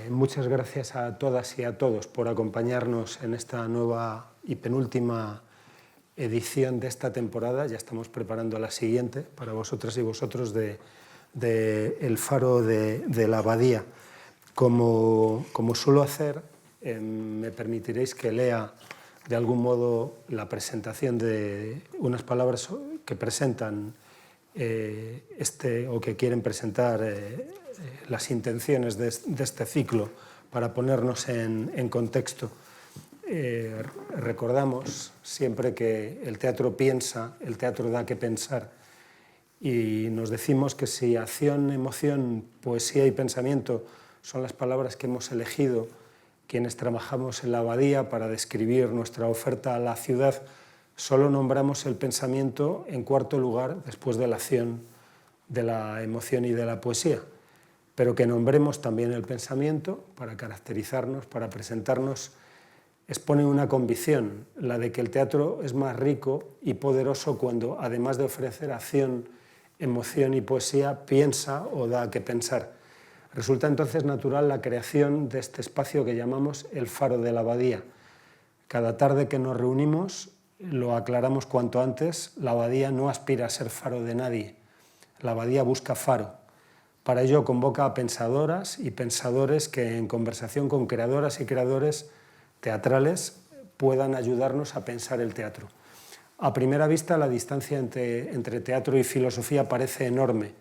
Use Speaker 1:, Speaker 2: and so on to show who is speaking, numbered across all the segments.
Speaker 1: Muchas gracias a todas y a todos por acompañarnos en esta nueva y penúltima edición de esta temporada. Ya estamos preparando la siguiente para vosotras y vosotros de El Faro de la Abadía. Como suelo hacer, me permitiréis que lea de algún modo la presentación de unas palabras que presentan o que quieren presentar las intenciones de este ciclo para ponernos en contexto. Recordamos siempre que el teatro piensa, el teatro da que pensar, y nos decimos que si acción, emoción, poesía y pensamiento son las palabras que hemos elegido quienes trabajamos en la Abadía para describir nuestra oferta a la ciudad, solo nombramos el pensamiento en cuarto lugar después de la acción, de la emoción y de la poesía. Pero que nombremos también el pensamiento para caracterizarnos, para presentarnos, expone una convicción, la de que el teatro es más rico y poderoso cuando, además de ofrecer acción, emoción y poesía, piensa o da que pensar. Resulta entonces natural la creación de este espacio que llamamos el Faro de la Abadía. Cada tarde que nos reunimos, lo aclaramos cuanto antes, la Abadía no aspira a ser faro de nadie. La Abadía busca faro. Para ello convoca a pensadoras y pensadores que en conversación con creadoras y creadores teatrales puedan ayudarnos a pensar el teatro. A primera vista la distancia entre teatro y filosofía parece enorme.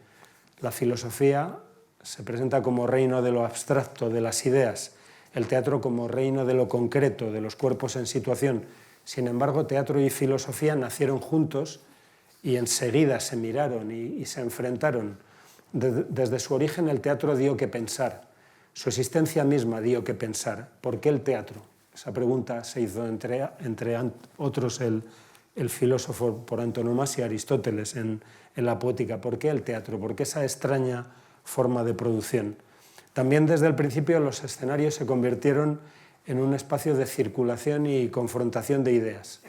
Speaker 1: La filosofía se presenta como reino de lo abstracto, de las ideas, el teatro como reino de lo concreto, de los cuerpos en situación. Sin embargo, teatro y filosofía nacieron juntos y enseguida se miraron y se enfrentaron. Desde su origen el teatro dio que pensar, su existencia misma dio que pensar. ¿Por qué el teatro? Esa pregunta se hizo entre otros el filósofo por antonomasia Aristóteles en la Poética. ¿Por qué el teatro? ¿Por qué esa extraña forma de producción? También desde el principio los escenarios se convirtieron en un espacio de circulación y confrontación de ideas.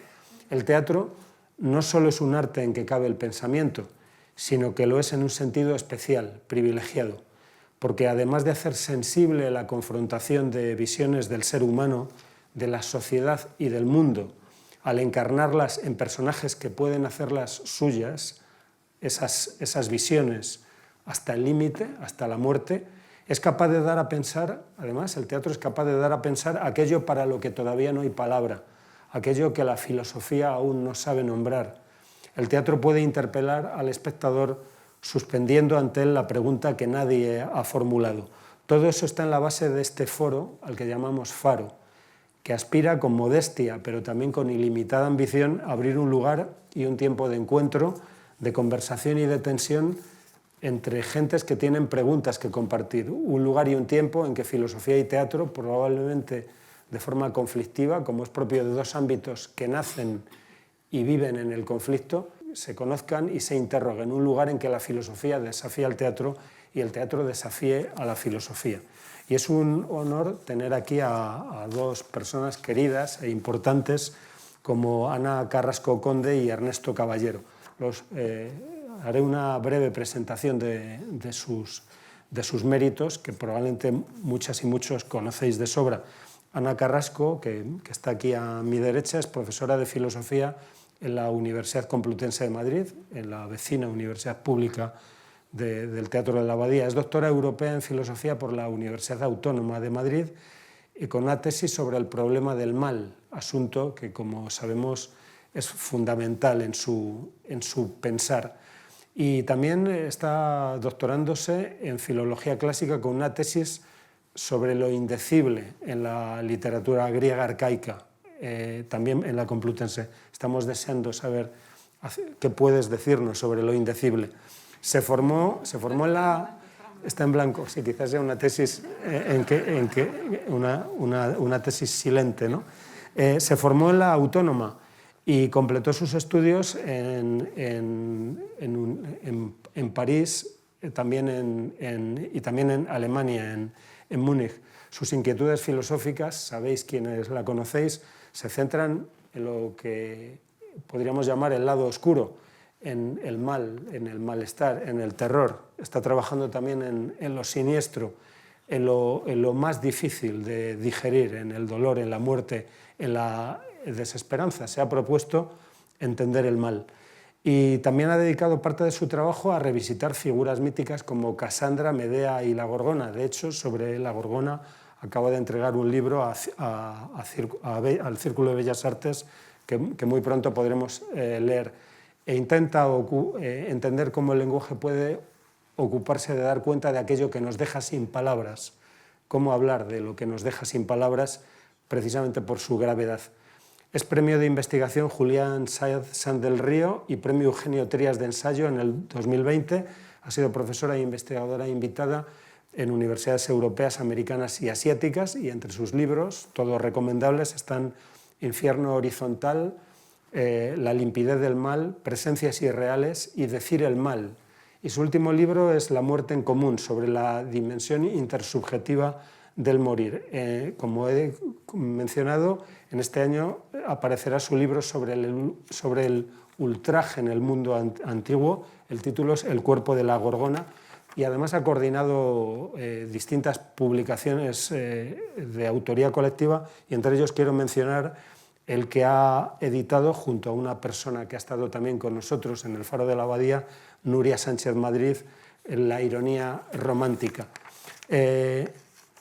Speaker 1: El teatro no solo es un arte en que cabe el pensamiento, sino que lo es en un sentido especial, privilegiado, porque además de hacer sensible la confrontación de visiones del ser humano, de la sociedad y del mundo, al encarnarlas en personajes que pueden hacerlas suyas, esas visiones, hasta el límite, hasta la muerte, es capaz de dar a pensar, además el teatro es capaz de dar a pensar aquello para lo que todavía no hay palabra, aquello que la filosofía aún no sabe nombrar. El teatro puede interpelar al espectador suspendiendo ante él la pregunta que nadie ha formulado. Todo eso está en la base de este foro al que llamamos Faro, que aspira con modestia, pero también con ilimitada ambición, a abrir un lugar y un tiempo de encuentro, de conversación y de tensión entre gentes que tienen preguntas que compartir. Un lugar y un tiempo en que filosofía y teatro, probablemente de forma conflictiva, como es propio de dos ámbitos que nacen y viven en el conflicto, se conozcan y se interroguen. Un lugar en que la filosofía desafía al teatro y el teatro desafíe a la filosofía. Y es un honor tener aquí a dos personas queridas e importantes como Ana Carrasco Conde y Ernesto Caballero. Haré una breve presentación de sus méritos, que probablemente muchas y muchos conocéis de sobra. Ana Carrasco, que está aquí a mi derecha, es profesora de filosofía en la Universidad Complutense de Madrid, en la vecina Universidad Pública del Teatro de la Abadía. Es doctora europea en filosofía por la Universidad Autónoma de Madrid y con una tesis sobre el problema del mal, asunto que, como sabemos, es fundamental en su pensar. Y también está doctorándose en filología clásica con una tesis sobre lo indecible en la literatura griega arcaica, también en la Complutense. Estamos deseando saber qué puedes decirnos sobre lo indecible. Se formó en la... Está en blanco, sí, quizás sea una tesis una tesis silente, ¿no? Se formó en la Autónoma y completó sus estudios en París y también en Alemania, en Múnich. Sus inquietudes filosóficas, sabéis quienes la conocéis, se centran en lo que podríamos llamar el lado oscuro, en el mal, en el malestar, en el terror. Está trabajando también en lo siniestro, en lo más difícil de digerir, en el dolor, en la muerte, en la desesperanza. Se ha propuesto entender el mal. Y también ha dedicado parte de su trabajo a revisitar figuras míticas como Casandra, Medea y la Gorgona. De hecho, sobre la Gorgona acaba de entregar un libro al Círculo de Bellas Artes que muy pronto podremos leer. E intenta entender cómo el lenguaje puede ocuparse de dar cuenta de aquello que nos deja sin palabras. Cómo hablar de lo que nos deja sin palabras precisamente por su gravedad. Es premio de investigación Julián Sáenz del Río y premio Eugenio Trías de ensayo en el 2020. Ha sido profesora e investigadora invitada en universidades europeas, americanas y asiáticas, y entre sus libros, todos recomendables, están Infierno horizontal, La limpidez del mal, Presencias irreales y Decir el mal. Y su último libro es La muerte en común, sobre la dimensión intersubjetiva del morir. Como he mencionado, en este año aparecerá su libro sobre el ultraje en el mundo antiguo. El título es El cuerpo de la Gorgona, y además ha coordinado distintas publicaciones de autoría colectiva, y entre ellos quiero mencionar el que ha editado junto a una persona que ha estado también con nosotros en el Faro de la Abadía, Nuria Sánchez Madrid, La ironía romántica.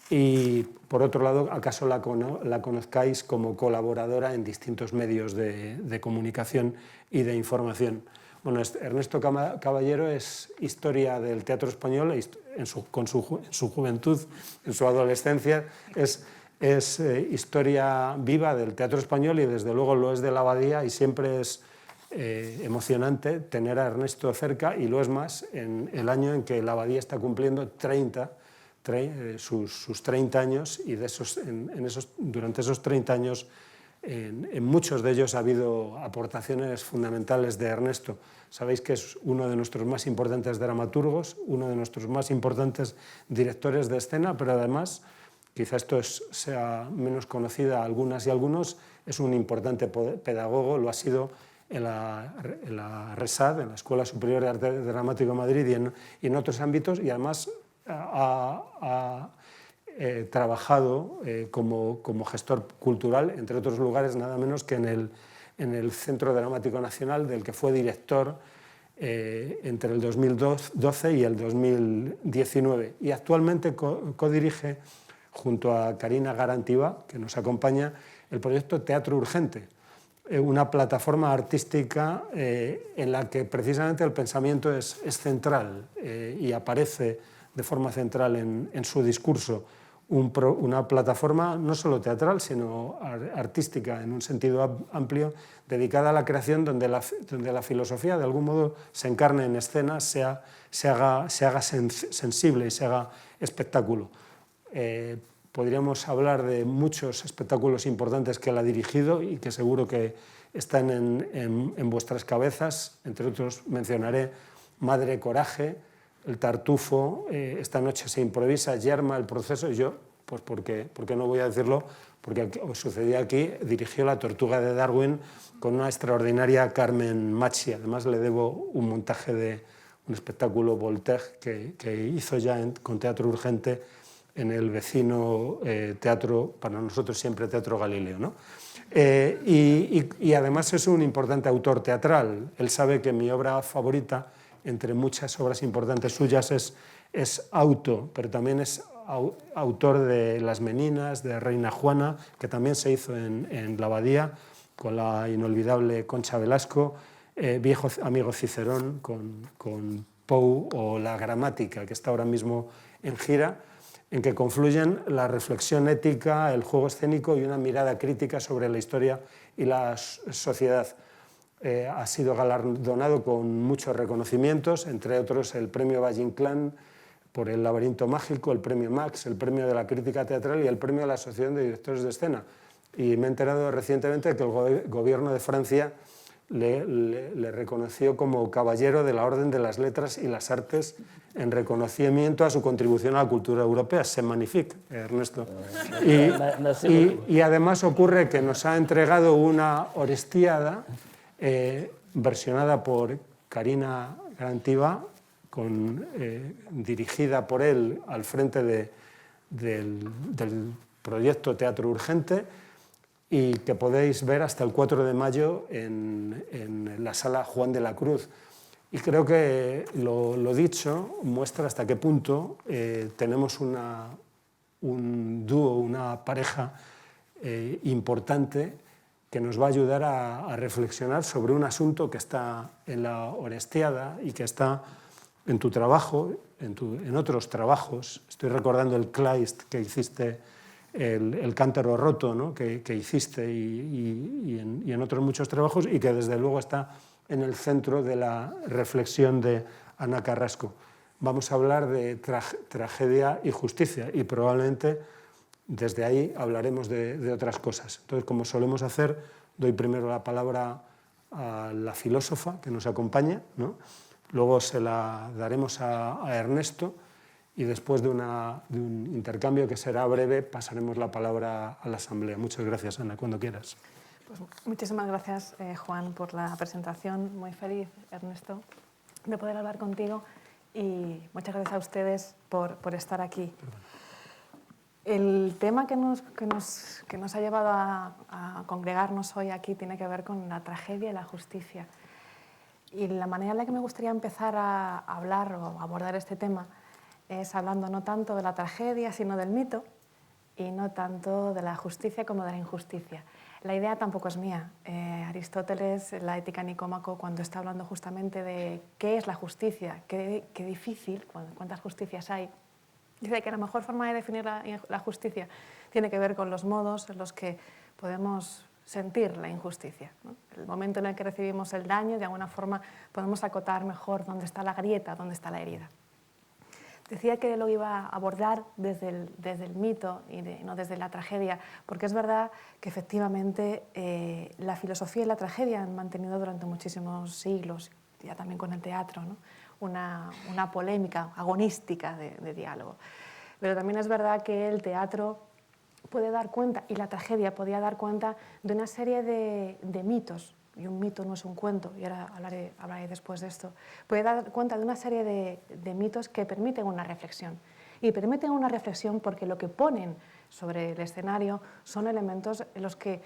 Speaker 1: Y por otro lado, acaso la conozcáis como colaboradora en distintos medios de comunicación y de información. Bueno, Ernesto Caballero es historia del teatro español en su juventud, en su adolescencia, es historia viva del teatro español, y desde luego lo es de la Abadía, y siempre es emocionante tener a Ernesto cerca, y lo es más en el año en que la Abadía está cumpliendo sus 30 años, y durante esos 30 años en muchos de ellos ha habido aportaciones fundamentales de Ernesto. Sabéis que es uno de nuestros más importantes dramaturgos, uno de nuestros más importantes directores de escena, pero además, quizá esto sea menos conocido a algunas y algunos, es un importante pedagogo, lo ha sido en la RESAD, en la Escuela Superior de Arte Dramático de Madrid, y en otros ámbitos, y además ha trabajado como gestor cultural, entre otros lugares, nada menos que en el Centro Dramático Nacional, del que fue director entre el 2012 y el 2019. Y actualmente codirige, junto a Karina Garantiba, que nos acompaña, el proyecto Teatro Urgente, una plataforma artística en la que precisamente el pensamiento es central y aparece de forma central en su discurso. Una plataforma no solo teatral, sino artística en un sentido amplio, dedicada a la creación donde la filosofía de algún modo se encarne en escena, se haga sensible y se haga espectáculo. Podríamos hablar de muchos espectáculos importantes que él ha dirigido y que seguro que están en vuestras cabezas. Entre otros mencionaré Madre Coraje, El Tartufo, Esta noche se improvisa, Yerma, El proceso. Yo, pues porque no voy a decirlo, porque sucedía aquí, dirigió La Tortuga de Darwin con una extraordinaria Carmen Machi. Además le debo un montaje de un espectáculo Voltaire que hizo ya con Teatro Urgente en el vecino teatro, para nosotros siempre Teatro Galileo, ¿no? Y además es un importante autor teatral. Él sabe que mi obra favorita, entre muchas obras importantes suyas, es Auto, pero también es autor de Las Meninas, de Reina Juana, que también se hizo en la Abadía, con la inolvidable Concha Velasco, Viejo amigo Cicerón, con Poe, o La Gramática, que está ahora mismo en gira, en que confluyen la reflexión ética, el juego escénico y una mirada crítica sobre la historia y la sociedad. Ha sido galardonado con muchos reconocimientos, entre otros el premio Valle Inclán por El laberinto mágico, el premio Max, el premio de la crítica teatral y el premio de la Asociación de Directores de Escena. Y me he enterado recientemente que el gobierno de Francia le reconoció como caballero de la Orden de las Letras y las Artes en reconocimiento a su contribución a la cultura europea. C'est magnifique, Ernesto. Y además ocurre que nos ha entregado una Orestiada versionada por Karina Garantiba, dirigida por él al frente del proyecto Teatro Urgente y que podéis ver hasta el 4 de mayo en la sala Juan de la Cruz. Y creo que lo dicho muestra hasta qué punto tenemos un dúo, una pareja importante que nos va a ayudar a reflexionar sobre un asunto que está en la Orestiada y que está en tu trabajo, en otros trabajos. Estoy recordando el Kleist que hiciste, el Cántaro Roto, ¿no? que hiciste y en otros muchos trabajos, y que desde luego está en el centro de la reflexión de Ana Carrasco. Vamos a hablar de tragedia y justicia y probablemente desde ahí hablaremos de otras cosas. Entonces, como solemos hacer, doy primero la palabra a la filósofa que nos acompaña, ¿no? Luego se la daremos a Ernesto y después de un intercambio que será breve pasaremos la palabra a la asamblea. Muchas gracias, Ana, cuando quieras.
Speaker 2: Pues muchísimas gracias, Juan, por la presentación. Muy feliz, Ernesto, de poder hablar contigo y muchas gracias a ustedes por estar aquí. El tema que nos ha llevado a congregarnos hoy aquí tiene que ver con la tragedia y la justicia. Y la manera en la que me gustaría empezar a hablar o abordar este tema es hablando no tanto de la tragedia, sino del mito, y no tanto de la justicia como de la injusticia. La idea tampoco es mía. Aristóteles, en la Ética Nicómaco, cuando está hablando justamente de qué es la justicia, qué difícil, cuántas justicias hay, dice que la mejor forma de definir la justicia tiene que ver con los modos en los que podemos sentir la injusticia, ¿no? El momento en el que recibimos el daño, de alguna forma podemos acotar mejor dónde está la grieta, dónde está la herida. Decía que lo iba a abordar desde el mito y no desde la tragedia, porque es verdad que efectivamente la filosofía y la tragedia han mantenido durante muchísimos siglos, ya también con el teatro, ¿no? una polémica agonística de diálogo. Pero también es verdad que el teatro puede dar cuenta, y la tragedia podía dar cuenta, de una serie de mitos, y un mito no es un cuento, y ahora hablaré después de esto, puede dar cuenta de una serie de mitos que permiten una reflexión. Y permiten una reflexión porque lo que ponen sobre el escenario son elementos en los que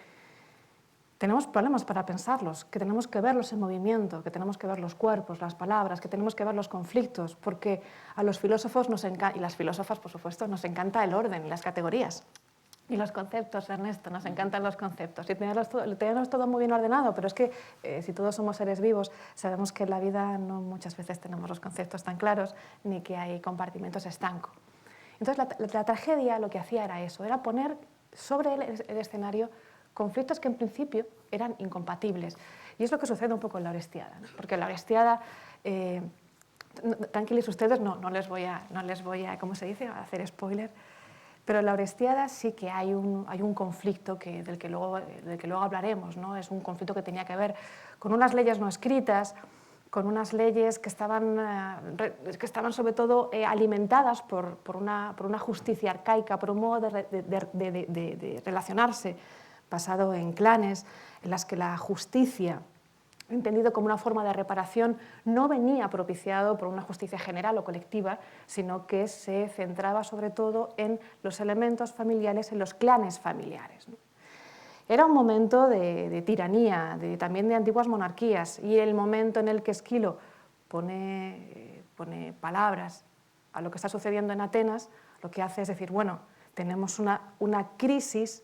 Speaker 2: tenemos problemas para pensarlos, que tenemos que verlos en movimiento, que tenemos que ver los cuerpos, las palabras, que tenemos que ver los conflictos, porque a los filósofos y las filósofas, por supuesto, nos encanta el orden y las categorías. Y los conceptos, Ernesto, nos encantan los conceptos. Y tenerlos todo muy bien ordenado, pero es que si todos somos seres vivos, sabemos que en la vida no muchas veces tenemos los conceptos tan claros, ni que hay compartimentos estancos. Entonces la tragedia lo que hacía era eso, era poner sobre el escenario conflictos que en principio eran incompatibles. Y es lo que sucede un poco en la Orestiada, ¿no? Porque en la Orestiada, tranquilos ustedes, no les voy a, ¿cómo se dice?, a hacer spoiler, pero en la Orestiada sí que hay un conflicto del que luego hablaremos, ¿no? Es un conflicto que tenía que ver con unas leyes no escritas, con unas leyes que estaban sobre todo alimentadas por una justicia arcaica, por un modo de relacionarse basado en clanes, en las que la justicia, entendido como una forma de reparación, no venía propiciado por una justicia general o colectiva, sino que se centraba sobre todo en los elementos familiares, en los clanes familiares, ¿no? Era un momento de tiranía, también de antiguas monarquías, y el momento en el que Esquilo pone palabras a lo que está sucediendo en Atenas, lo que hace es decir, bueno, tenemos una crisis,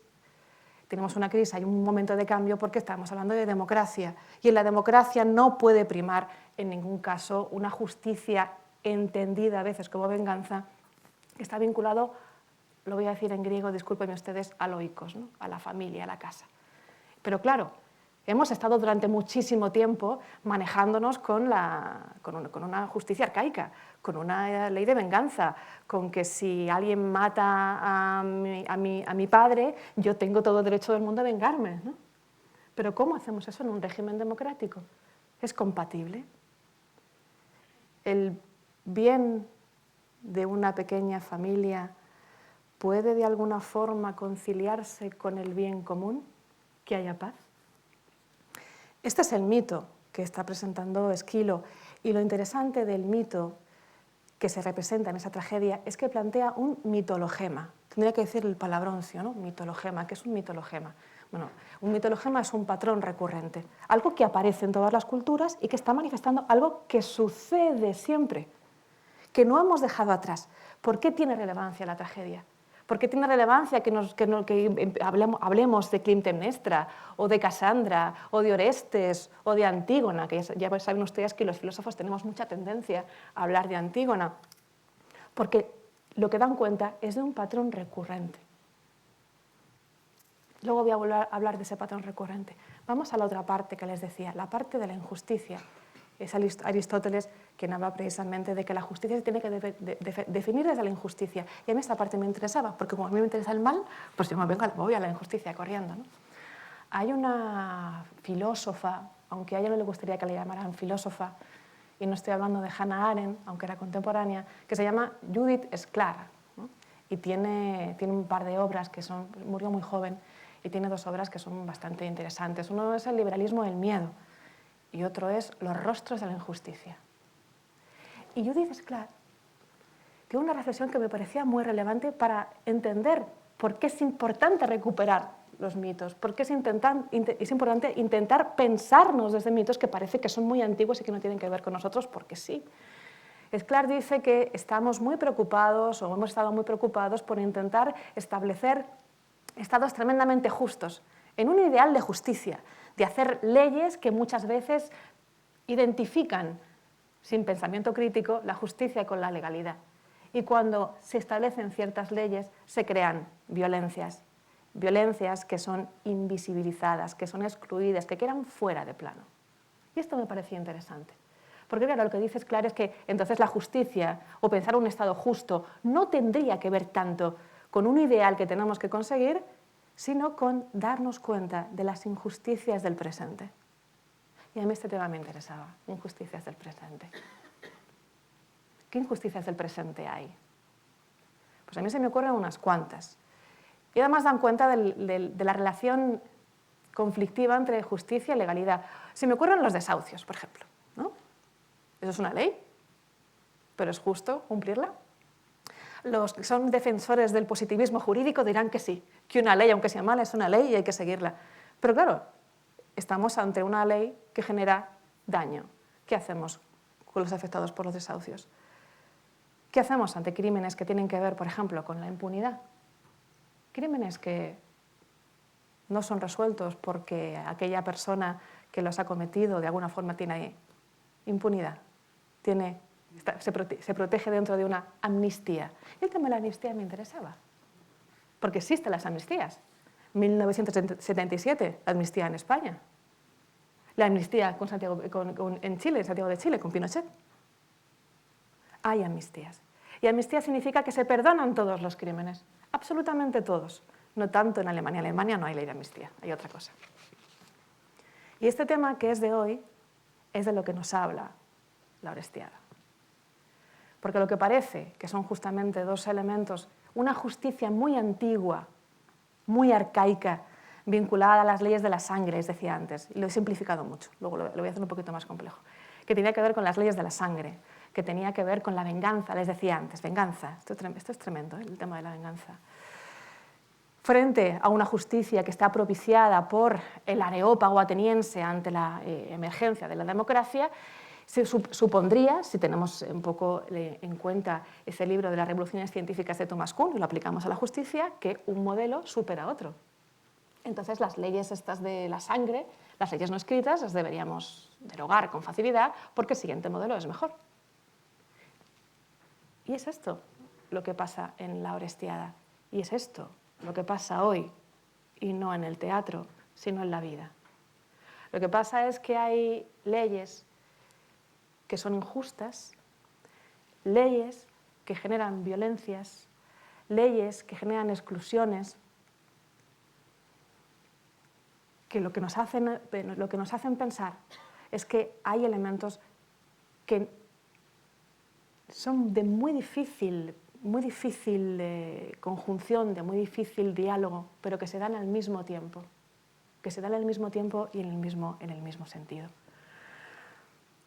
Speaker 2: hay un momento de cambio porque estamos hablando de democracia, y en la democracia no puede primar en ningún caso una justicia entendida a veces como venganza, que está vinculado, lo voy a decir en griego, discúlpenme ustedes, al oikos, ¿no? A la familia, a la casa. Pero claro, hemos estado durante muchísimo tiempo manejándonos con una justicia arcaica, con una ley de venganza, con que si alguien mata a mi padre, yo tengo todo el derecho del mundo a vengarme, ¿no? Pero ¿cómo hacemos eso en un régimen democrático? ¿Es compatible? ¿El bien de una pequeña familia puede de alguna forma conciliarse con el bien común? ¿Que haya paz? Este es el mito que está presentando Esquilo, y lo interesante del mito, que se representa en esa tragedia es que plantea un mitologema. Tendría que decir el palabroncio, ¿no? Mitologema. ¿Qué es un mitologema? Bueno, un mitologema es un patrón recurrente, algo que aparece en todas las culturas y que está manifestando algo que sucede siempre, que no hemos dejado atrás. ¿Por qué tiene relevancia la tragedia? ¿Por qué tiene relevancia que hablemos de Clitemnestra, o de Casandra, o de Orestes, o de Antígona? Que ya saben ustedes que los filósofos tenemos mucha tendencia a hablar de Antígona. Porque lo que dan cuenta es de un patrón recurrente. Luego voy a hablar de ese patrón recurrente. Vamos a la otra parte que les decía, la parte de la injusticia. Es Aristóteles quien habla precisamente de que la justicia se tiene que definir desde la injusticia. Y a mí esta parte me interesaba, porque como a mí me interesa el mal, pues yo me voy a la injusticia corriendo, ¿no? Hay una filósofa, aunque a ella no le gustaría que le llamaran filósofa, y no estoy hablando de Hannah Arendt, aunque era contemporánea, que se llama Judith Sklar, ¿no? Y tiene un par de obras que murió muy joven, y tiene dos obras que son bastante interesantes. Uno es El liberalismo del miedo, y otro es Los rostros de la injusticia. Y Judith Sklar tiene una reflexión que me parecía muy relevante para entender por qué es importante recuperar los mitos, por qué es importante intentar pensarnos desde mitos que parece que son muy antiguos y que no tienen que ver con nosotros, porque sí. Sklar dice que estamos muy preocupados, o hemos estado muy preocupados, por intentar establecer estados tremendamente justos, en un ideal de justicia, de hacer leyes que muchas veces identifican, sin pensamiento crítico, la justicia con la legalidad. Y cuando se establecen ciertas leyes, se crean violencias que son invisibilizadas, que son excluidas, que quedan fuera de plano. Y esto me parecía interesante. Porque claro, lo que dice Sklar es que entonces la justicia, o pensar un Estado justo, no tendría que ver tanto con un ideal que tenemos que conseguir, sino con darnos cuenta de las injusticias del presente. Y a mí este tema me interesaba, injusticias del presente. ¿Qué injusticias del presente hay? Pues a mí se me ocurren unas cuantas. Y además dan cuenta de la relación conflictiva entre justicia y legalidad. Se me ocurren los desahucios, por ejemplo, ¿no? Eso es una ley, pero ¿es justo cumplirla? Los que son defensores del positivismo jurídico dirán que sí, que una ley, aunque sea mala, es una ley y hay que seguirla. Pero claro, estamos ante una ley que genera daño. ¿Qué hacemos con los afectados por los desahucios? ¿Qué hacemos ante crímenes que tienen que ver, por ejemplo, con la impunidad? Crímenes que no son resueltos porque aquella persona que los ha cometido de alguna forma tiene impunidad, se protege dentro de una amnistía. Y el tema de la amnistía me interesaba, porque existen las amnistías. 1977, amnistía en España. La amnistía en Chile, en Santiago de Chile, con Pinochet. Hay amnistías. Y amnistía significa que se perdonan todos los crímenes, absolutamente todos. No tanto en Alemania. En Alemania no hay ley de amnistía, hay otra cosa. Y este tema que es de hoy es de lo que nos habla la Orestiada. Porque lo que parece que son justamente dos elementos, una justicia muy antigua, muy arcaica, vinculada a las leyes de la sangre, les decía antes, y lo he simplificado mucho, luego lo voy a hacer un poquito más complejo, que tenía que ver con las leyes de la sangre, que tenía que ver con la venganza, les decía antes, venganza, esto es tremendo, el tema de la venganza. Frente a una justicia que está propiciada por el areópago ateniense ante la emergencia de la democracia, se supondría, si tenemos un poco en cuenta ese libro de las revoluciones científicas de Thomas Kuhn y lo aplicamos a la justicia, que un modelo supera a otro. Entonces las leyes estas de la sangre, las leyes no escritas, las deberíamos derogar con facilidad porque el siguiente modelo es mejor. Y es esto lo que pasa en la Orestiada. Y es esto lo que pasa hoy, y no en el teatro, sino en la vida. Lo que pasa es que hay leyes que son injustas, leyes que generan violencias, leyes que generan exclusiones, que lo que nos hacen pensar es que hay elementos que son de muy difícil conjunción, de muy difícil diálogo, pero que se dan al mismo tiempo, y en el mismo sentido.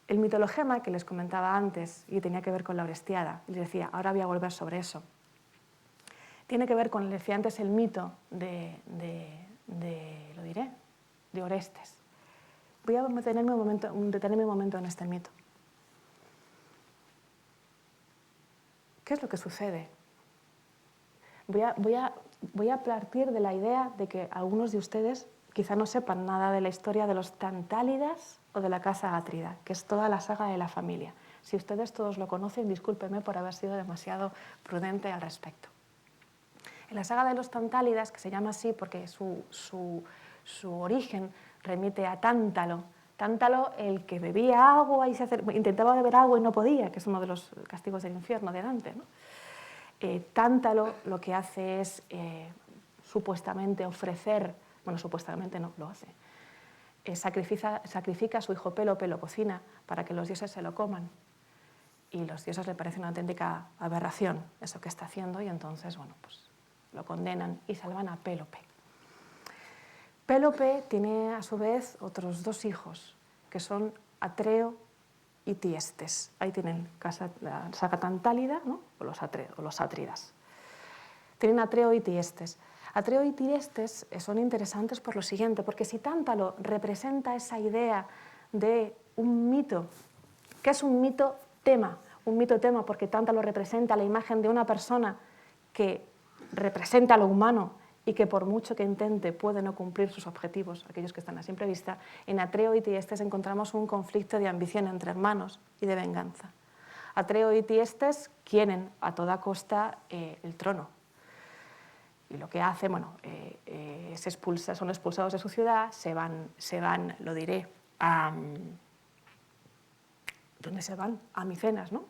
Speaker 2: El mitologema que les comentaba antes, y tenía que ver con la Orestiada, les decía, ahora voy a volver sobre eso, tiene que ver con, les decía antes, el mito de Orestes. Voy a detenerme un momento en este mito. ¿Qué es lo que sucede? Voy a partir de la idea de que algunos de ustedes quizá no sepan nada de la historia de los Tantálidas o de la casa Átrida, que es toda la saga de la familia. Si ustedes todos lo conocen, discúlpenme por haber sido demasiado prudente al respecto. En la saga de los Tantálidas, que se llama así porque su origen remite a Tántalo. Tántalo, el que bebía agua y intentaba beber agua y no podía, que es uno de los castigos del infierno de Dante, ¿no? Tántalo lo que hace es supuestamente ofrecer, bueno, supuestamente no, lo hace, sacrifica a su hijo Pélope, lo cocina para que los dioses se lo coman. Y los dioses le parece una auténtica aberración eso que está haciendo y entonces, bueno, pues lo condenan y salvan a Pélope. Pélope tiene a su vez otros dos hijos, que son Atreo y Tiestes. Ahí tienen la saga Tantálida, ¿no? o los Átridas. Tienen Atreo y Tiestes. Atreo y Tiestes son interesantes por lo siguiente, porque si Tántalo representa esa idea de un mito, que es un mito tema porque Tántalo representa la imagen de una persona que representa lo humano y que por mucho que intente puede no cumplir sus objetivos, aquellos que están a simple vista, en Atreo y Tiestes encontramos un conflicto de ambición entre hermanos y de venganza. Atreo y Tiestes quieren a toda costa el trono. Y lo que hacen, bueno, son expulsados de su ciudad, se van, lo diré, a... ¿Dónde se van? A Micenas, ¿no?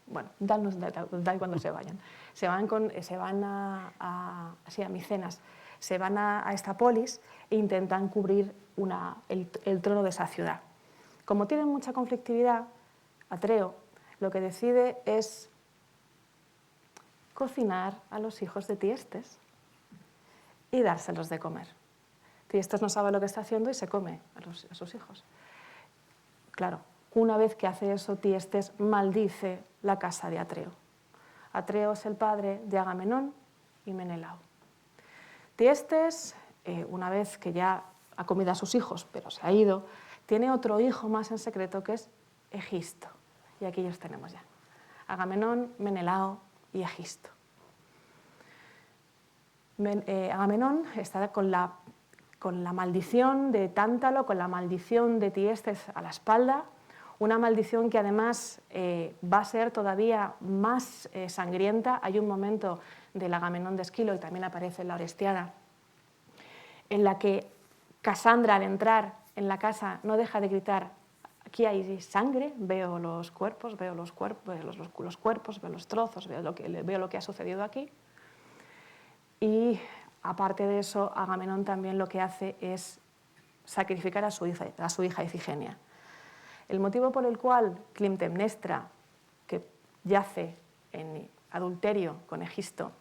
Speaker 2: Bueno, da cuando se vayan. Se van a Micenas, se van a esta polis e intentan cubrir el trono de esa ciudad. Como tienen mucha conflictividad, Atreo lo que decide es cocinar a los hijos de Tiestes y dárselos de comer. Tiestes no sabe lo que está haciendo y se come a sus hijos. Claro, una vez que hace eso, Tiestes maldice la casa de Atreo. Atreo es el padre de Agamenón y Menelao. Tiestes, una vez que ya ha comido a sus hijos, pero se ha ido, tiene otro hijo más en secreto que es Egisto. Y aquí los tenemos ya. Agamenón, Menelao y Egisto. Agamenón está con la maldición de Tántalo, con la maldición de Tiestes a la espalda, una maldición que además va a ser todavía más sangrienta. Hay un momento del Agamenón de Esquilo, y también aparece en la Orestiada, en la que Casandra, al entrar en la casa, no deja de gritar: aquí hay sangre, veo los cuerpos, veo los trozos, veo lo que ha sucedido aquí. Y aparte de eso, Agamenón también lo que hace es sacrificar a su hija Ifigenia. El motivo por el cual Clitemnestra, que yace en adulterio con Egisto,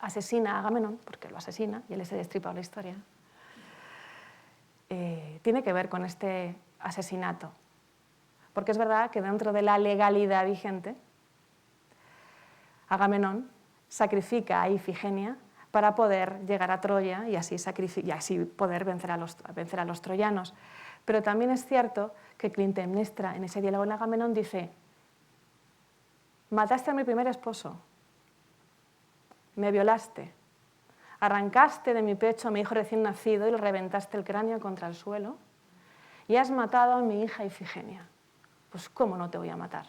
Speaker 2: asesina a Agamenón, porque lo asesina y él se destripa la historia, tiene que ver con este asesinato. Porque es verdad que dentro de la legalidad vigente, Agamenón sacrifica a Ifigenia para poder llegar a Troya y así poder vencer a los troyanos. Pero también es cierto que Clitemnestra, en ese diálogo en Agamenón, dice: mataste a mi primer esposo, me violaste, arrancaste de mi pecho a mi hijo recién nacido y le reventaste el cráneo contra el suelo, y has matado a mi hija Ifigenia. Pues ¿cómo no te voy a matar?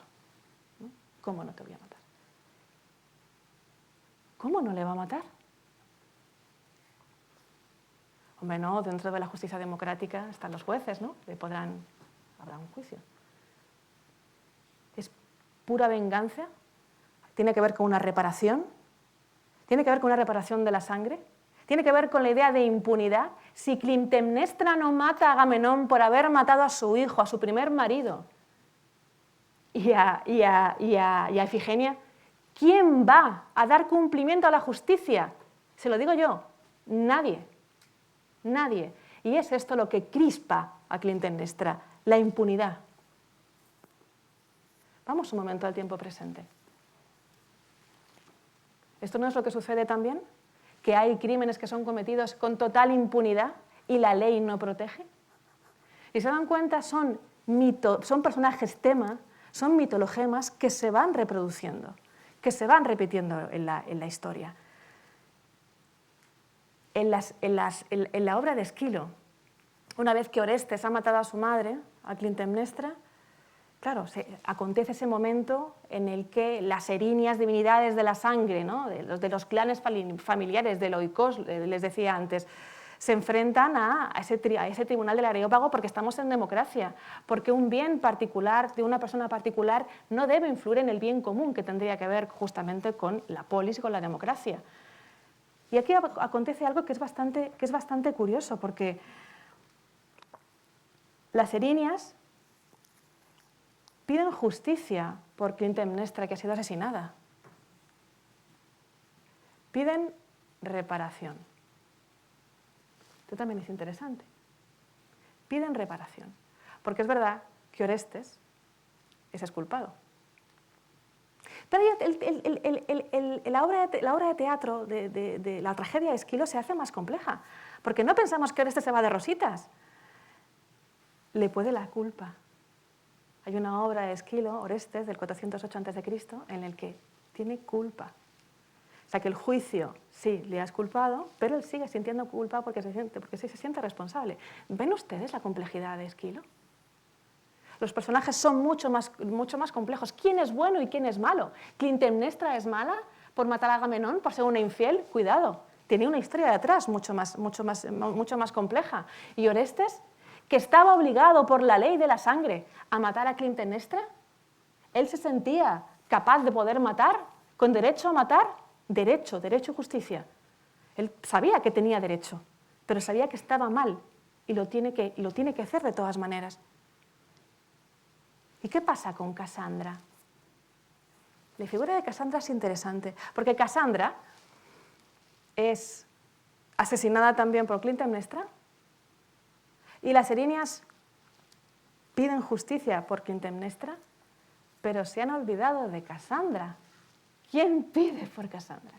Speaker 2: ¿No? ¿Cómo no te voy a matar? ¿Cómo no le va a matar? Hombre, no, dentro de la justicia democrática están los jueces, ¿no? Habrá un juicio. Es pura venganza, tiene que ver con una reparación, tiene que ver con una reparación de la sangre, tiene que ver con la idea de impunidad. Si Clitemnestra no mata a Agamenón por haber matado a su hijo, a su primer marido, y a Ifigenia, ¿quién va a dar cumplimiento a la justicia? Se lo digo yo, nadie. Nadie. Y es esto lo que crispa a Clitemnestra, la impunidad. Vamos un momento al tiempo presente. ¿Esto no es lo que sucede también? ¿Que hay crímenes que son cometidos con total impunidad y la ley no protege? Y se dan cuenta, son personajes tema, son mitologemas que se van reproduciendo, que se van repitiendo en la historia. En la obra de Esquilo, una vez que Orestes ha matado a su madre, a Clitemnestra, claro, acontece ese momento en el que las erinias divinidades de la sangre, ¿no? de los clanes familiares, del oikos, les decía antes, se enfrentan a ese tribunal del Areópago porque estamos en democracia, porque un bien particular de una persona particular no debe influir en el bien común, que tendría que ver justamente con la polis y con la democracia. Y aquí acontece algo que es bastante curioso, porque las erinias piden justicia por Clitemnestra, que ha sido asesinada. Piden reparación. Esto también es interesante. Piden reparación. Porque es verdad que Orestes es exculpado. Pero la obra de teatro de la tragedia de Esquilo se hace más compleja. Porque no pensamos que Orestes se va de rositas. Le puede la culpa. Hay una obra de Esquilo, Orestes, del 408 a.C., en el que tiene culpa. O sea que el juicio sí le ha exculpado, pero él sigue sintiendo culpa porque se siente responsable. ¿Ven ustedes la complejidad de Esquilo? Los personajes son mucho más complejos. ¿Quién es bueno y quién es malo? ¿Clitemnestra es mala por matar a Agamenón, por ser una infiel? Cuidado, tiene una historia detrás mucho más compleja. ¿Y Orestes, que estaba obligado por la ley de la sangre a matar a Clitemnestra? ¿Él se sentía capaz de poder matar, con derecho a matar? Derecho y justicia. Él sabía que tenía derecho, pero sabía que estaba mal y lo tiene que hacer de todas maneras. ¿Y qué pasa con Casandra? La figura de Casandra es interesante, porque Casandra es asesinada también por Clitemnestra y las erinias piden justicia por Clitemnestra, pero se han olvidado de Casandra. ¿Quién pide por Casandra?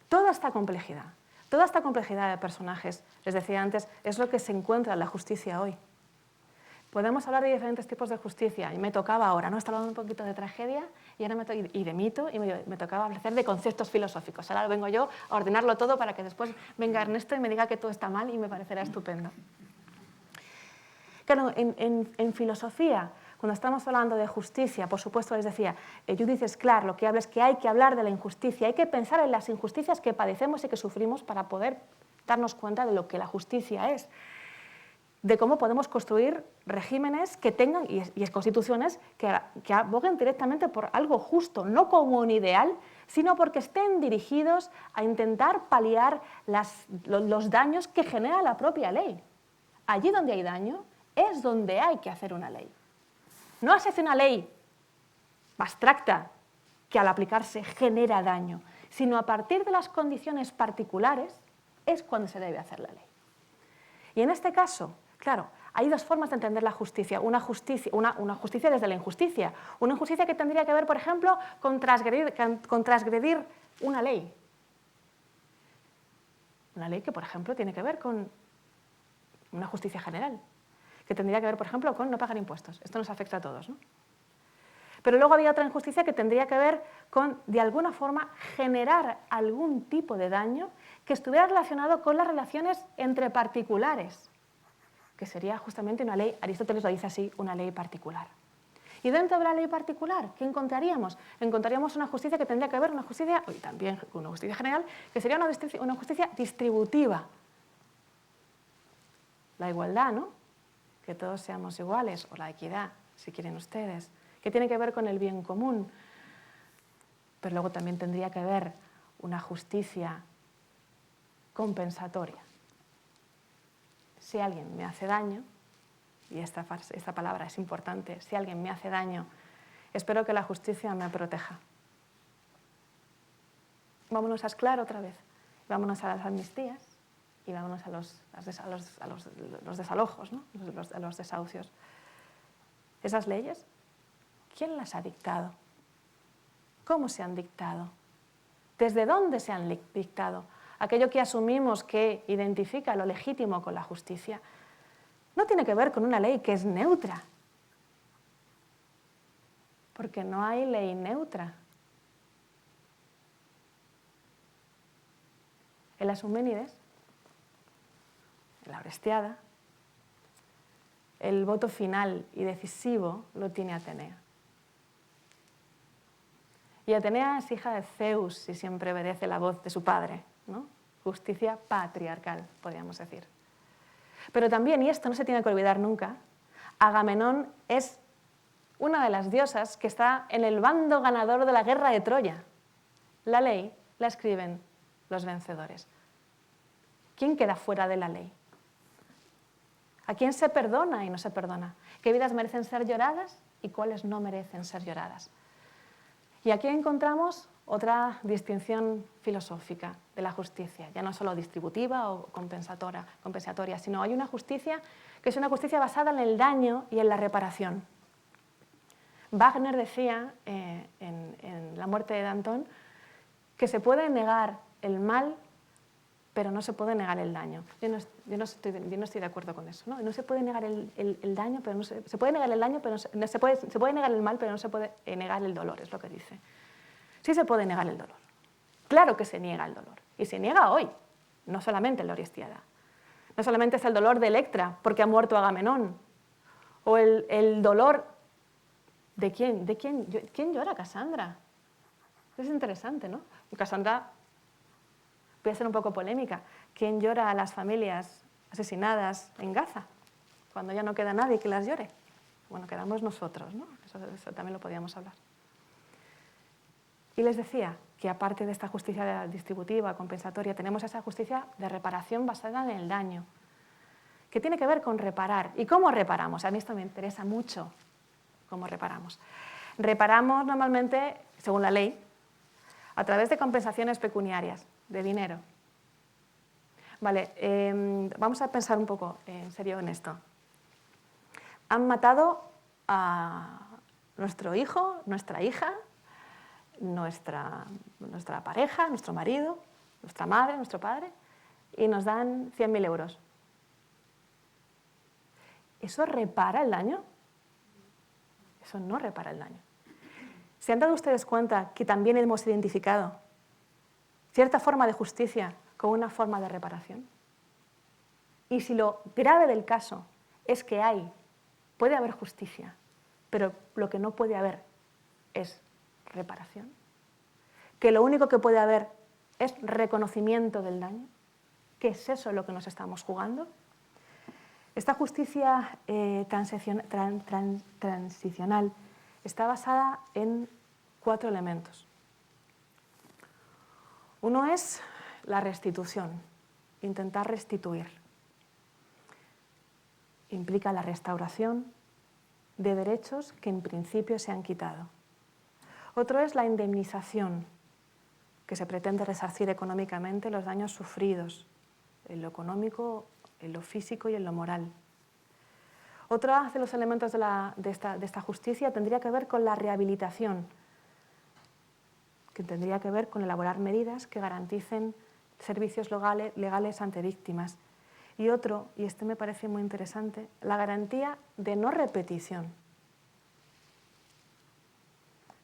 Speaker 2: Toda esta complejidad de personajes, les decía antes, es lo que se encuentra en la justicia hoy. Podemos hablar de diferentes tipos de justicia, y me tocaba ahora, ¿no? Estaba hablando un poquito de tragedia y de mito, y me tocaba hablar de conceptos filosóficos. Ahora vengo yo a ordenarlo todo para que después venga Ernesto y me diga que todo está mal y me parecerá estupendo. Claro, en filosofía, cuando estamos hablando de justicia, por supuesto, les decía, Judith Sclar lo que habla es que hay que hablar de la injusticia, hay que pensar en las injusticias que padecemos y que sufrimos para poder darnos cuenta de lo que la justicia es, de cómo podemos construir regímenes que tengan, y constituciones que aboguen directamente por algo justo, no como un ideal, sino porque estén dirigidos a intentar paliar los daños que genera la propia ley. Allí donde hay daño es donde hay que hacer una ley. No se hace una ley abstracta que al aplicarse genera daño, sino a partir de las condiciones particulares es cuando se debe hacer la ley. Y en este caso, claro, hay dos formas de entender la justicia. Una justicia desde la injusticia. Una injusticia que tendría que ver, por ejemplo, con transgredir una ley. Una ley que, por ejemplo, tiene que ver con una justicia general, que tendría que ver, por ejemplo, con no pagar impuestos. Esto nos afecta a todos, ¿no? Pero luego había otra injusticia que tendría que ver con, de alguna forma, generar algún tipo de daño que estuviera relacionado con las relaciones entre particulares, que sería justamente una ley, Aristóteles lo dice así, una ley particular. Y dentro de la ley particular, ¿qué encontraríamos? Encontraríamos una justicia que tendría que ver, y también una justicia general, que sería una justicia distributiva. La igualdad, ¿no? Que todos seamos iguales, o la equidad, si quieren ustedes, que tiene que ver con el bien común. Pero luego también tendría que ver una justicia compensatoria. Si alguien me hace daño, y esta palabra es importante, si alguien me hace daño, espero que la justicia me proteja. Vámonos a Sclar otra vez, vámonos a las amnistías. y vámonos a los desalojos, ¿no? a los desahucios. Esas leyes, ¿quién las ha dictado? ¿Cómo se han dictado? ¿Desde dónde se han dictado? Aquello que asumimos que identifica lo legítimo con la justicia no tiene que ver con una ley que es neutra, porque no hay ley neutra. En las Euménides, en la Orestiada, el voto final y decisivo lo tiene Atenea. Y Atenea es hija de Zeus y siempre obedece la voz de su padre, ¿no? Justicia patriarcal, podríamos decir. Pero también, y esto no se tiene que olvidar nunca, Agamenón es una de las diosas que está en el bando ganador de la guerra de Troya. La ley la escriben los vencedores. ¿Quién queda fuera de la ley? ¿A quién se perdona y no se perdona? ¿Qué vidas merecen ser lloradas y cuáles no merecen ser lloradas? Y aquí encontramos otra distinción filosófica de la justicia, ya no solo distributiva o compensatoria, sino hay una justicia que es una justicia basada en el daño y en la reparación. Wagner decía en La muerte de Danton que se puede negar el mal, pero no se puede negar el daño. Yo no estoy de acuerdo con eso, ¿no? No se puede negar el daño, pero no se puede negar el daño, pero se puede negar el mal, pero no se puede negar el dolor, es lo que dice. Sí se puede negar el dolor. Claro que se niega el dolor. Y se niega hoy, no solamente en la Orestiada. No solamente es el dolor de Electra, porque ha muerto Agamenón. O el dolor de quién. ¿Quién llora a Casandra? Es interesante, ¿no? Casandra, voy a ser un poco polémica, ¿quién llora a las familias asesinadas en Gaza? Cuando ya no queda nadie que las llore. Bueno, quedamos nosotros, ¿no? Eso también lo podíamos hablar. Y les decía que aparte de esta justicia distributiva, compensatoria, tenemos esa justicia de reparación basada en el daño, que tiene que ver con reparar. ¿Y cómo reparamos? A mí esto me interesa mucho, cómo reparamos. Reparamos normalmente, según la ley, a través de compensaciones pecuniarias, de dinero. Vale, vamos a pensar un poco en serio en esto. Han matado a nuestro hijo, nuestra hija, nuestra pareja, nuestro marido, nuestra madre, nuestro padre, y nos dan 100.000 euros. ¿Eso repara el daño? Eso no repara el daño. ¿Se han dado ustedes cuenta que también hemos identificado cierta forma de justicia con una forma de reparación? Y si lo grave del caso es que puede haber justicia, pero lo que no puede haber es reparación, que lo único que puede haber es reconocimiento del daño, ¿qué es eso lo que nos estamos jugando? Esta justicia transicional está basada en 4 elementos. Uno es la restitución, intentar restituir. Implica la restauración de derechos que en principio se han quitado. Otro es la indemnización, que se pretende resarcir económicamente los daños sufridos, en lo económico, en lo físico y en lo moral. Otro de los elementos de esta justicia tendría que ver con la rehabilitación, que tendría que ver con elaborar medidas que garanticen servicios legales ante víctimas. Y otro, y este me parece muy interesante, la garantía de no repetición,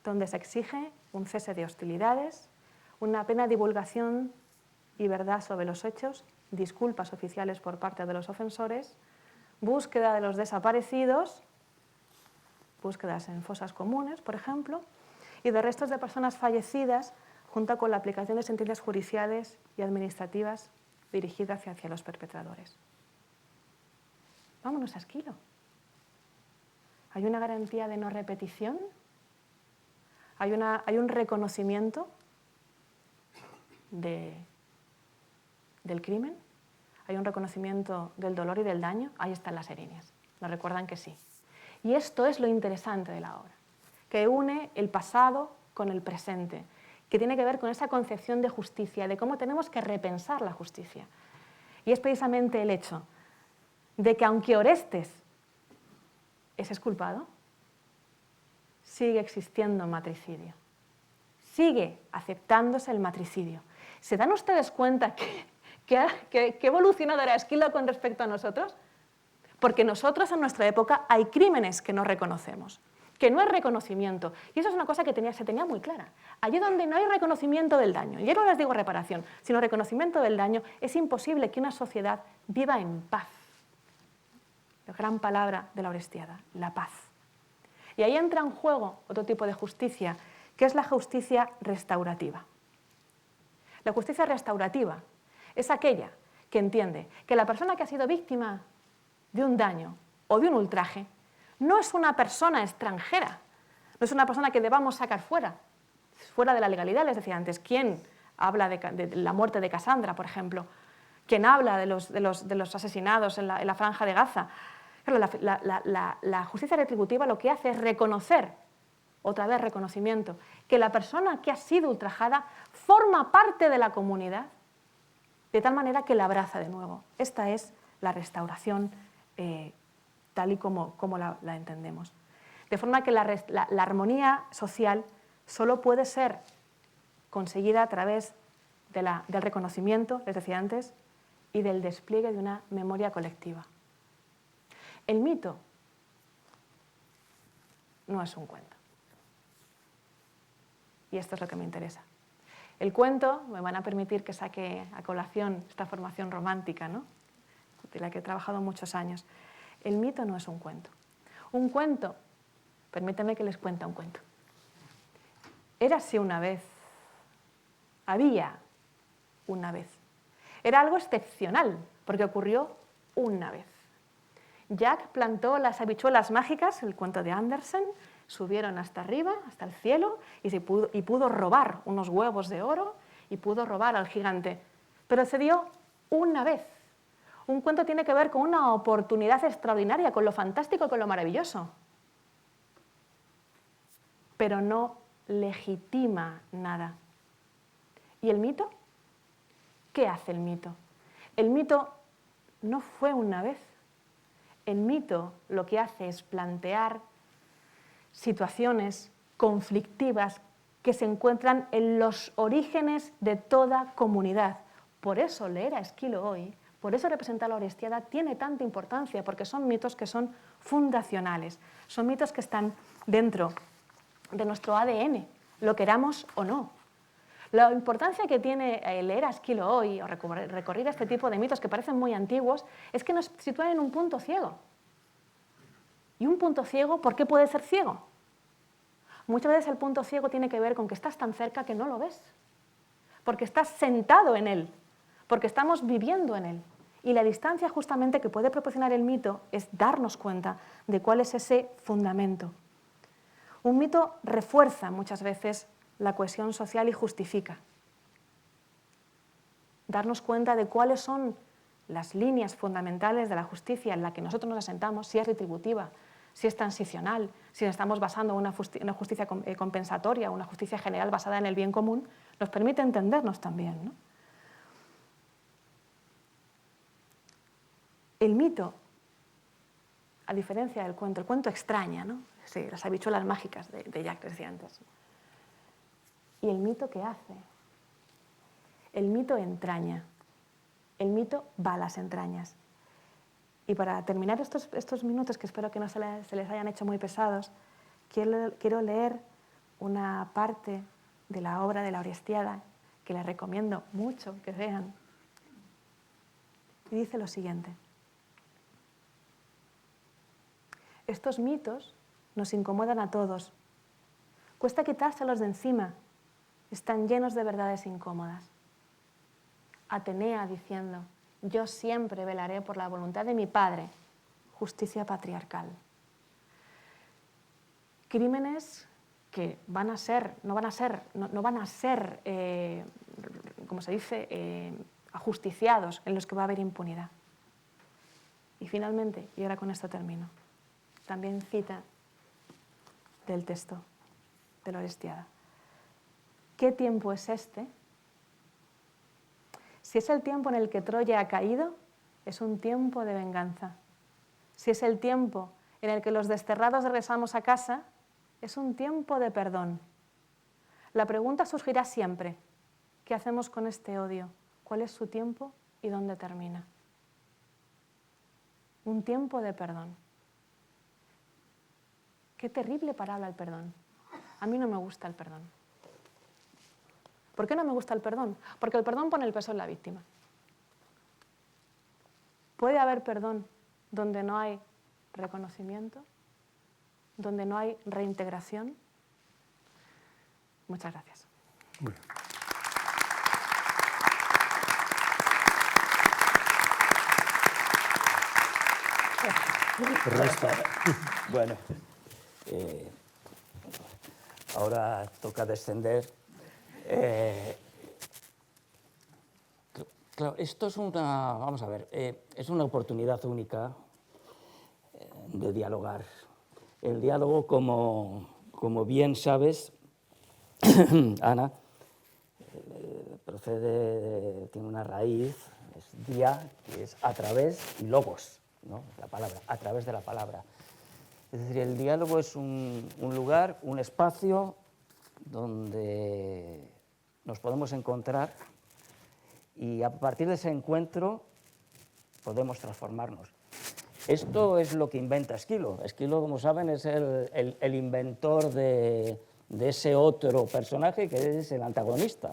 Speaker 2: donde se exige un cese de hostilidades, una plena divulgación y verdad sobre los hechos, disculpas oficiales por parte de los ofensores, búsqueda de los desaparecidos, búsquedas en fosas comunes, por ejemplo, y de restos de personas fallecidas, junto con la aplicación de sentencias judiciales y administrativas dirigidas hacia los perpetradores. Vámonos a Esquilo. ¿Hay una garantía de no repetición? ¿Hay un reconocimiento del crimen? ¿Hay un reconocimiento del dolor y del daño? Ahí están las erinias. Nos recuerdan que sí. Y esto es lo interesante de la obra, que une el pasado con el presente, que tiene que ver con esa concepción de justicia, de cómo tenemos que repensar la justicia. Y es precisamente el hecho de que aunque Orestes es exculpado, sigue existiendo matricidio. Sigue aceptándose el matricidio. ¿Se dan ustedes cuenta que evolucionado era Esquilo con respecto a nosotros? Porque nosotros en nuestra época hay crímenes que no reconocemos, que no es reconocimiento. Y eso es una cosa que se tenía muy clara. Allí donde no hay reconocimiento del daño, y yo no les digo reparación, sino reconocimiento del daño, es imposible que una sociedad viva en paz. La gran palabra de la Orestiada, la paz. Y ahí entra en juego otro tipo de justicia, que es la justicia restaurativa. La justicia restaurativa es aquella que entiende que la persona que ha sido víctima de un daño o de un ultraje no es una persona extranjera, no es una persona que debamos sacar fuera de la legalidad. Les decía antes, ¿quién habla de la muerte de Casandra, por ejemplo? ¿Quién habla de los asesinados en la franja de Gaza? Claro, la justicia retributiva lo que hace es reconocer, otra vez reconocimiento, que la persona que ha sido ultrajada forma parte de la comunidad, de tal manera que la abraza de nuevo. Esta es la restauración tal y como la entendemos. De forma que la armonía social solo puede ser conseguida a través del reconocimiento, les decía antes, y del despliegue de una memoria colectiva. El mito no es un cuento. Y esto es lo que me interesa. El cuento, me van a permitir que saque a colación esta formación romántica, ¿no?, de la que he trabajado muchos años. El mito no es un cuento. Un cuento, permítanme que les cuente un cuento. Érase una vez, había una vez. Era algo excepcional, porque ocurrió una vez. Jack plantó las habichuelas mágicas, el cuento de Andersen, subieron hasta arriba, hasta el cielo, y pudo robar unos huevos de oro y pudo robar al gigante. Pero se dio una vez. Un cuento tiene que ver con una oportunidad extraordinaria, con lo fantástico y con lo maravilloso. Pero no legitima nada. ¿Y el mito? ¿Qué hace el mito? El mito no fue una vez. El mito lo que hace es plantear situaciones conflictivas que se encuentran en los orígenes de toda comunidad. Por eso leer a Esquilo hoy, por eso representar la Orestiada tiene tanta importancia, porque son mitos que son fundacionales, son mitos que están dentro de nuestro ADN, lo queramos o no. La importancia que tiene leer a Esquilo hoy o recorrer este tipo de mitos que parecen muy antiguos es que nos sitúan en un punto ciego. ¿Y un punto ciego por qué puede ser ciego? Muchas veces el punto ciego tiene que ver con que estás tan cerca que no lo ves, porque estás sentado en él, porque estamos viviendo en él. Y la distancia justamente que puede proporcionar el mito es darnos cuenta de cuál es ese fundamento. Un mito refuerza muchas veces la cohesión social y justifica. Darnos cuenta de cuáles son las líneas fundamentales de la justicia en la que nosotros nos asentamos, si es retributiva, si es transicional, si nos estamos basando en una justicia compensatoria, una justicia general basada en el bien común, nos permite entendernos también, ¿no? El mito, a diferencia del cuento, el cuento extraña, ¿no? Sí, las habichuelas mágicas de Jack, decía antes. ¿Y el mito qué hace? El mito entraña, el mito va a las entrañas. Y para terminar estos minutos, que espero que no se les hayan hecho muy pesados, quiero leer una parte de la obra de la Orestiada, que les recomiendo mucho que vean. Y dice lo siguiente. Estos mitos nos incomodan a todos. Cuesta quitárselos de encima. Están llenos de verdades incómodas. Atenea diciendo: yo siempre velaré por la voluntad de mi padre, justicia patriarcal. Crímenes que no van a ser, como se dice, ajusticiados, en los que va a haber impunidad. Y finalmente, y ahora con esto termino, también cita del texto de la Orestiada. ¿Qué tiempo es este? Si es el tiempo en el que Troya ha caído, es un tiempo de venganza. Si es el tiempo en el que los desterrados regresamos a casa, es un tiempo de perdón. La pregunta surgirá siempre: ¿qué hacemos con este odio? ¿Cuál es su tiempo y dónde termina? Un tiempo de perdón. Qué terrible palabra el perdón. A mí no me gusta el perdón. ¿Por qué no me gusta el perdón? Porque el perdón pone el peso en la víctima. ¿Puede haber perdón donde no hay reconocimiento? ¿Donde no hay reintegración? Muchas gracias.
Speaker 1: Muy bien.
Speaker 3: Bueno, ahora toca descender. Claro, esto es vamos a ver, es una oportunidad única de dialogar. El diálogo, como bien sabes, Ana, tiene una raíz, es dia, que es a través, y logos, ¿no? La palabra, a través de la palabra. Es decir, el diálogo es un lugar, un espacio donde nos podemos encontrar y a partir de ese encuentro podemos transformarnos. Esto es lo que inventa Esquilo. Esquilo, como saben, es el inventor de ese otro personaje que es el antagonista.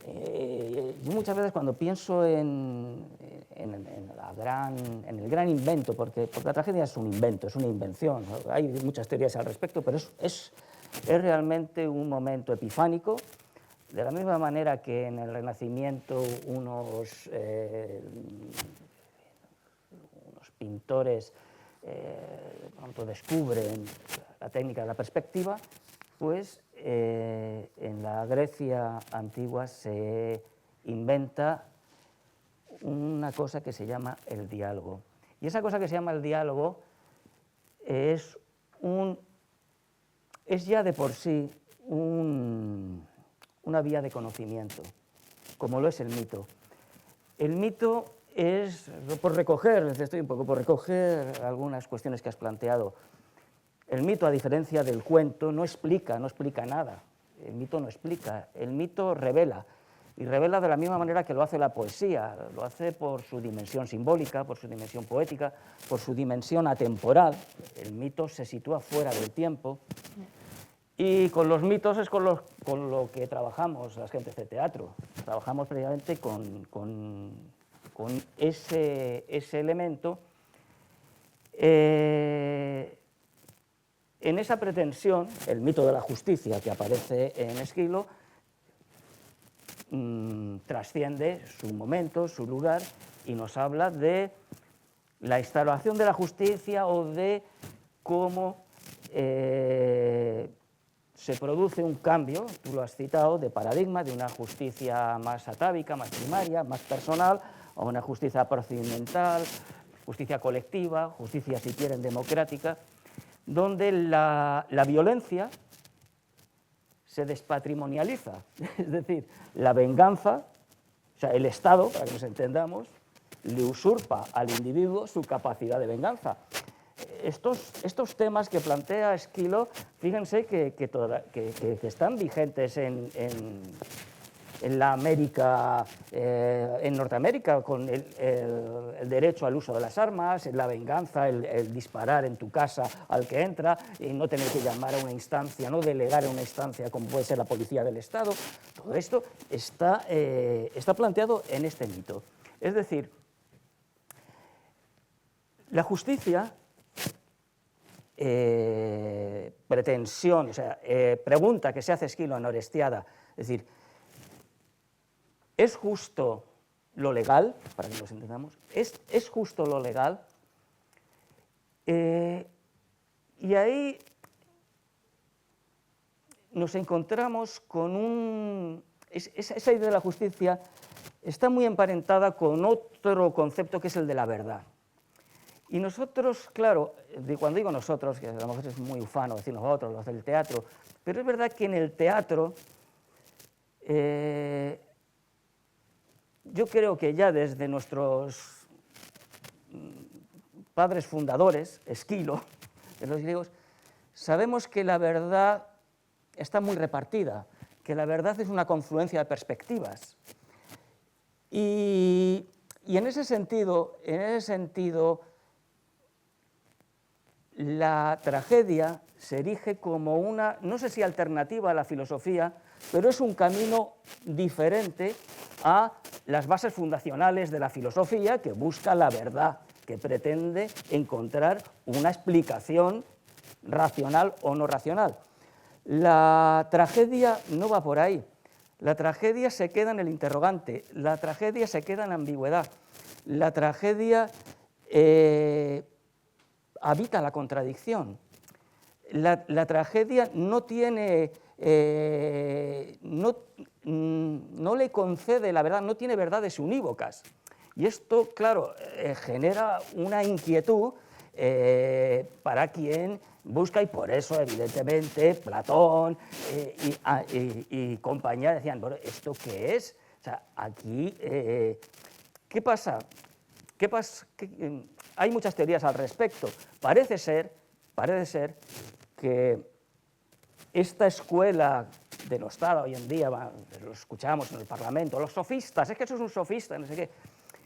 Speaker 3: Yo muchas veces cuando pienso en el gran invento, porque la tragedia es un invento, es una invención, ¿no? Hay muchas teorías al respecto, pero es realmente un momento epifánico, de la misma manera que en el Renacimiento unos pintores de pronto descubren la técnica de la perspectiva, pues en la Grecia antigua se inventa una cosa que se llama el diálogo. Y esa cosa que se llama el diálogo es ya de por sí una vía de conocimiento, como lo es el mito. El mito es, por recoger algunas cuestiones que has planteado. El mito, a diferencia del cuento, no explica nada. El mito no explica, el mito revela. Y revela de la misma manera que lo hace la poesía. Lo hace por su dimensión simbólica, por su dimensión poética, por su dimensión atemporal. El mito se sitúa fuera del tiempo. Y con los mitos es con lo que trabajamos las gentes de teatro. Trabajamos precisamente con ese elemento. En esa pretensión, el mito de la justicia que aparece en Esquilo trasciende su momento, su lugar, y nos habla de la instalación de la justicia o de cómo se produce un cambio, tú lo has citado, de paradigma, de una justicia más atávica, más primaria, más personal, a una justicia procedimental, justicia colectiva, justicia, si quieren, democrática, donde la violencia se despatrimonializa, es decir, la venganza, o sea, el Estado, para que nos entendamos, le usurpa al individuo su capacidad de venganza. Estos temas que plantea Esquilo, fíjense que están vigentes en la América, en Norteamérica, con el derecho al uso de las armas, la venganza, el disparar en tu casa al que entra, y no tener que llamar a una instancia, no delegar a una instancia como puede ser la policía del Estado. Todo esto está planteado en este mito. Es decir, la justicia, pretensión, o sea, pregunta que se hace Esquilo en Orestiada, es decir, ¿es justo lo legal? Para que nos entendamos, ¿es justo lo legal? Y ahí nos encontramos con esa idea de la justicia está muy emparentada con otro concepto que es el de la verdad. Y nosotros, claro, cuando digo nosotros, que a lo mejor es muy ufano decir nosotros, los del teatro, pero es verdad que en el teatro yo creo que ya desde nuestros padres fundadores, Esquilo, de los griegos, sabemos que la verdad está muy repartida, que la verdad es una confluencia de perspectivas. Y en ese sentido, la tragedia se erige como una, no sé si alternativa a la filosofía, pero es un camino diferente a las bases fundacionales de la filosofía, que busca la verdad, que pretende encontrar una explicación racional o no racional. La tragedia no va por ahí. La tragedia se queda en el interrogante, la tragedia se queda en la ambigüedad, la tragedia habita la contradicción. La tragedia no tiene, no le concede la verdad, no tiene verdades unívocas. Y esto, claro, genera una inquietud para quien busca, y por eso, evidentemente, Platón y compañía decían, bueno, ¿esto qué es? O sea, aquí, ¿qué pasa? Hay muchas teorías al respecto. Parece ser que esta escuela denostada hoy en día, lo escuchamos en el Parlamento, los sofistas, es que eso es un sofista, no sé qué.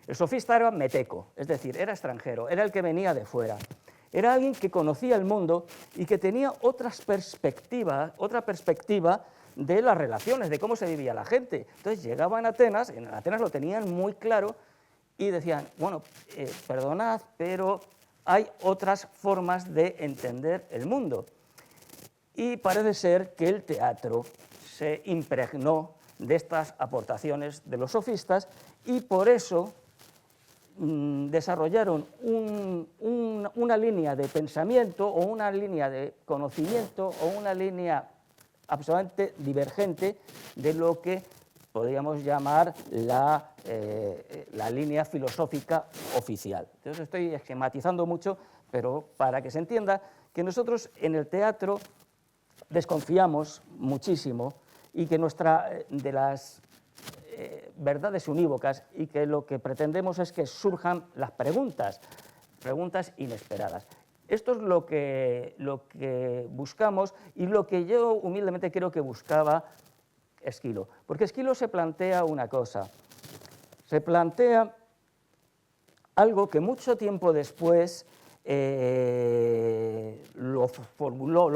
Speaker 3: El sofista era meteco, es decir, era extranjero, era el que venía de fuera. Era alguien que conocía el mundo y que tenía otra perspectiva de las relaciones, de cómo se vivía la gente. Entonces llegaban a Atenas, en Atenas lo tenían muy claro y decían, bueno, perdonad, pero hay otras formas de entender el mundo. Y parece ser que el teatro se impregnó de estas aportaciones de los sofistas y por eso desarrollaron una línea de pensamiento o una línea de conocimiento o una línea absolutamente divergente de lo que podríamos llamar la línea filosófica oficial. Entonces estoy esquematizando mucho, pero para que se entienda que nosotros en el teatro desconfiamos muchísimo y que de las verdades unívocas y que lo que pretendemos es que surjan las preguntas inesperadas. Esto es lo que buscamos y lo que yo humildemente creo que buscaba Esquilo. Porque Esquilo se plantea una cosa, se plantea algo que mucho tiempo después lo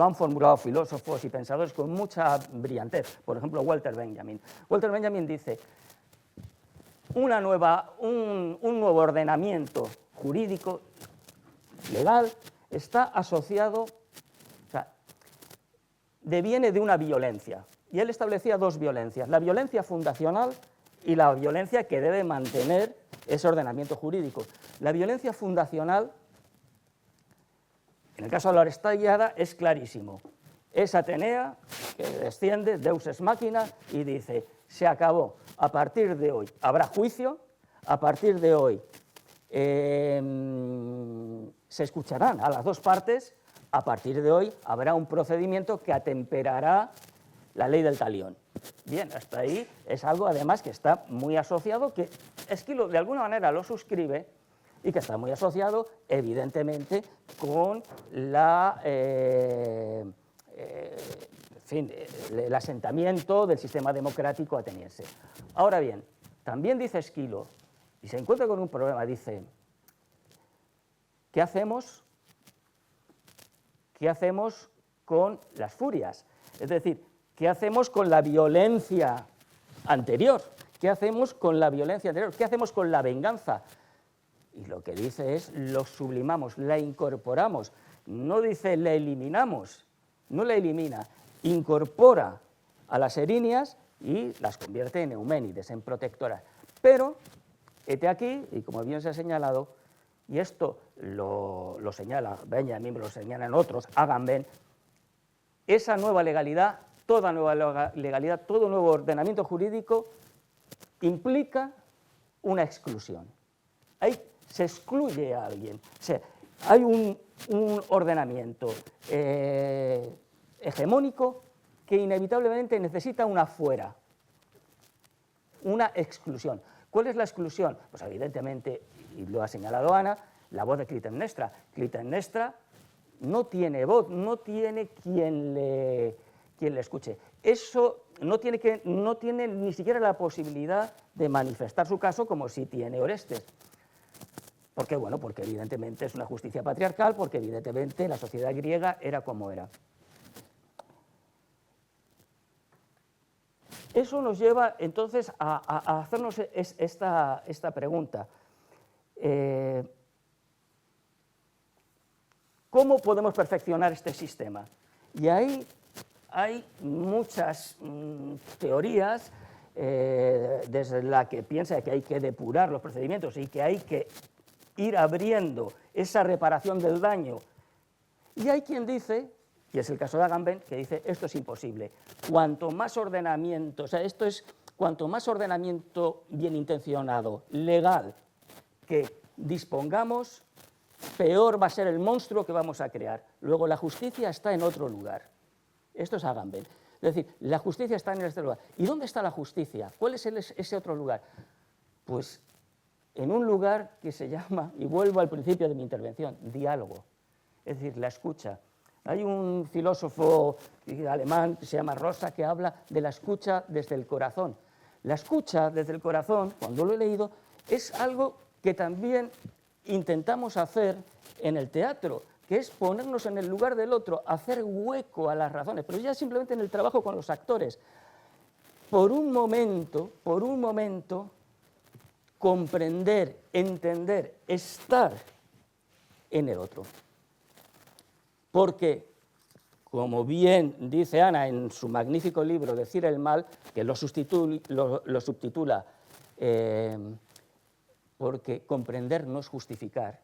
Speaker 3: han formulado filósofos y pensadores con mucha brillantez. Por ejemplo, Walter Benjamin. Walter Benjamin dice, un nuevo ordenamiento jurídico, legal, está asociado, o sea, deviene de una violencia. Y él establecía dos violencias, la violencia fundacional y la violencia que debe mantener ese ordenamiento jurídico. La violencia fundacional, en el caso de la Orestallada, es clarísimo. Es Atenea, que desciende, Deus ex machina, y dice, se acabó, a partir de hoy habrá juicio, a partir de hoy se escucharán a las dos partes, a partir de hoy habrá un procedimiento que atemperará la ley del talión. Bien, hasta ahí es algo además que está muy asociado, que Esquilo de alguna manera lo suscribe, y que está muy asociado, evidentemente, con el asentamiento del sistema democrático ateniense. Ahora bien, también dice Esquilo, y se encuentra con un problema, dice, ¿qué hacemos con las furias? Es decir, ¿qué hacemos con la violencia anterior? ¿Qué hacemos con la violencia anterior? ¿Qué hacemos con la venganza? Y lo que dice es, lo sublimamos, la incorporamos. No dice la eliminamos, no la elimina, incorpora a las erinias y las convierte en euménides, en protectoras. Pero, hete aquí, y como bien se ha señalado, y esto lo señala Benjamin, lo señalan otros, Agamben, esa nueva legalidad, toda nueva legalidad, todo nuevo ordenamiento jurídico implica una exclusión. Ahí se excluye a alguien. O sea, hay un ordenamiento hegemónico que inevitablemente necesita una fuera, una exclusión. ¿Cuál es la exclusión? Pues evidentemente, y lo ha señalado Ana, la voz de Clitemnestra. Clitemnestra no tiene voz, no tiene quien le escuche. Eso no tiene ni siquiera la posibilidad de manifestar su caso como si tiene Orestes. ¿Por qué? Bueno, porque evidentemente es una justicia patriarcal, porque evidentemente la sociedad griega era como era. Eso nos lleva entonces a hacernos esta pregunta. ¿Cómo podemos perfeccionar este sistema? Y ahí hay muchas teorías, desde la que piensa que hay que depurar los procedimientos y que hay que ir abriendo esa reparación del daño. Y hay quien dice, y es el caso de Agamben, que dice esto es imposible. Cuanto más ordenamiento, o sea, cuanto más ordenamiento bien intencionado, legal, que dispongamos, peor va a ser el monstruo que vamos a crear. Luego la justicia está en otro lugar. Esto es Agamben. Es decir, la justicia está en este lugar. ¿Y dónde está la justicia? ¿Cuál es ese otro lugar? Pues en un lugar que se llama, y vuelvo al principio de mi intervención, diálogo. Es decir, la escucha. Hay un filósofo alemán que se llama Rosa que habla de la escucha desde el corazón. La escucha desde el corazón, cuando lo he leído, es algo que también intentamos hacer en el teatro, que es ponernos en el lugar del otro, hacer hueco a las razones, pero ya simplemente en el trabajo con los actores. Por un momento, comprender, entender, estar en el otro. Porque, como bien dice Ana en su magnífico libro Decir el mal, que lo subtitula porque comprender no es justificar,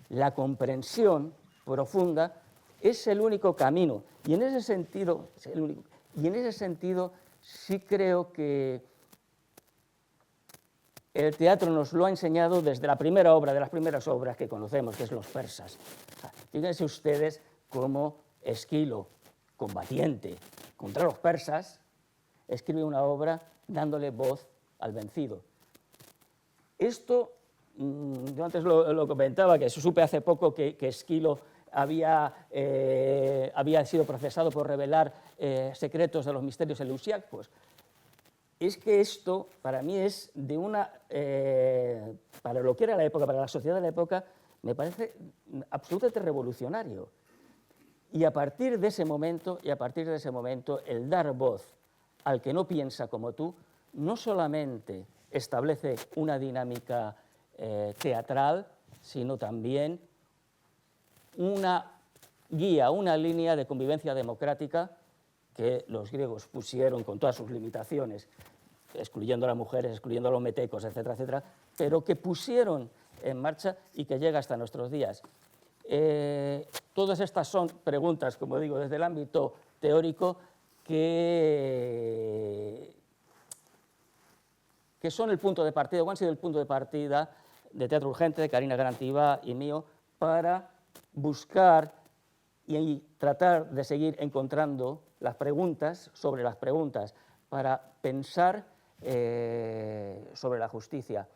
Speaker 3: la comprensión profunda es el único camino. Y en ese sentido, sí creo que el teatro nos lo ha enseñado desde la primera obra, de las primeras obras que conocemos, que es Los persas. Fíjense ustedes cómo Esquilo, combatiente contra los persas, escribe una obra dándole voz al vencido. Esto, yo antes lo comentaba, que supe hace poco que Esquilo había sido procesado por revelar secretos de los misterios eleusiacos. Es que esto, para mí, es de una... para lo que era la época, para la sociedad de la época, me parece absolutamente revolucionario. Y a partir de ese momento, el dar voz al que no piensa como tú, no solamente establece una dinámica teatral, sino también una guía, una línea de convivencia democrática que los griegos pusieron con todas sus limitaciones, excluyendo a las mujeres, excluyendo a los metecos, etcétera, etcétera, pero que pusieron en marcha y que llega hasta nuestros días. Todas estas son preguntas, como digo, desde el ámbito teórico que son el punto de partida, o han sido el punto de partida de Teatro Urgente, de Carina Garantiva y mío, para buscar y tratar de seguir encontrando las preguntas sobre las preguntas, para pensar sobre la justicia.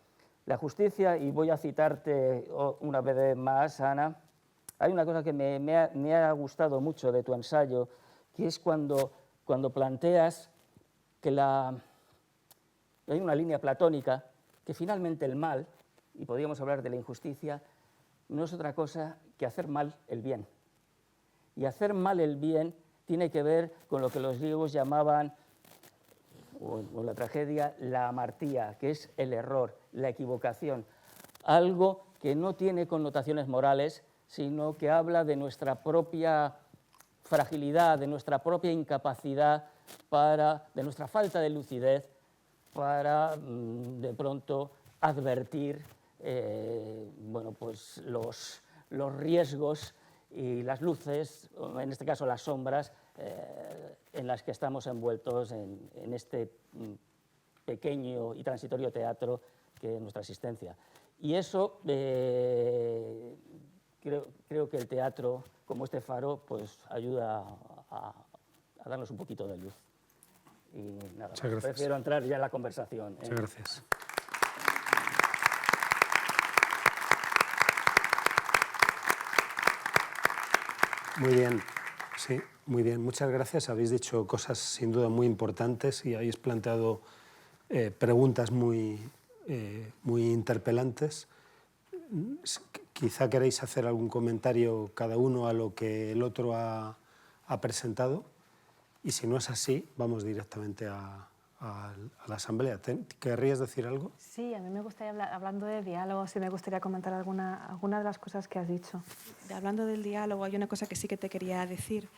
Speaker 3: La justicia, y voy a citarte una vez más, Ana, hay una cosa que me ha gustado mucho de tu ensayo, que es cuando planteas que hay una línea platónica, que finalmente el mal, y podríamos hablar de la injusticia, no es otra cosa que hacer mal el bien. Y hacer mal el bien tiene que ver con lo que los griegos llamaban, o la tragedia, la amartía, que es el error, la equivocación, algo que no tiene connotaciones morales, sino que habla de nuestra propia fragilidad, de nuestra propia incapacidad, de nuestra falta de lucidez para, de pronto, advertir bueno, pues los riesgos y las luces, en este caso las sombras, en las que estamos envueltos en este pequeño y transitorio teatro que es nuestra existencia. Y eso, creo que el teatro, como este faro, pues ayuda a darnos un poquito de luz. Y nada, prefiero entrar ya en la conversación.
Speaker 1: Muchas gracias. Muy bien, sí, muy bien. Muchas gracias. Habéis dicho cosas sin duda muy importantes y habéis planteado preguntas muy interpelantes. Quizá queréis hacer algún comentario cada uno a lo que el otro ha presentado, y si no es así, vamos directamente a la asamblea. ¿Querrías decir algo?
Speaker 2: Sí, a mí me gustaría, hablando de diálogo, sí me gustaría comentar alguna de las cosas que has dicho.
Speaker 4: Hablando del diálogo, hay una cosa que sí que te quería decir,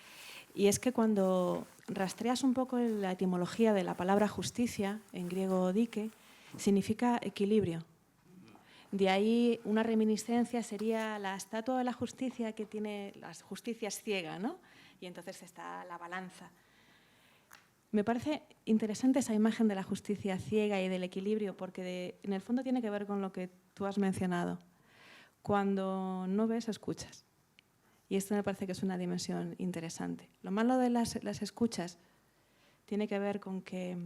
Speaker 4: y es que cuando rastreas un poco la etimología de la palabra justicia, en griego dike, significa equilibrio. De ahí una reminiscencia sería la estatua de la justicia que tiene, la justicia es ciega, ¿no? Y entonces está la balanza. Me parece interesante esa imagen de la justicia ciega y del equilibrio, porque en el fondo tiene que ver con lo que tú has mencionado. Cuando no ves, escuchas. Y esto me parece que es una dimensión interesante. Lo malo de las escuchas tiene que ver con que...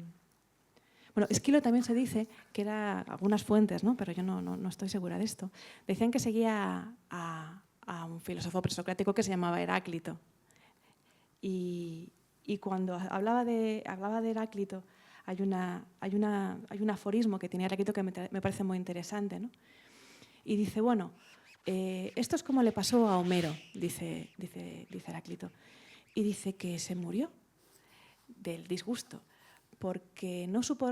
Speaker 4: Bueno, Esquilo también se dice que era, algunas fuentes, ¿no? Pero yo no estoy segura de esto, decían que seguía a un filósofo presocrático que se llamaba Heráclito. Y cuando hablaba de Heráclito, hay un aforismo que tiene Heráclito que me parece muy interesante, ¿no? Y dice, bueno, esto es como le pasó a Homero, dice Heráclito. Y dice que se murió del disgusto, porque no supo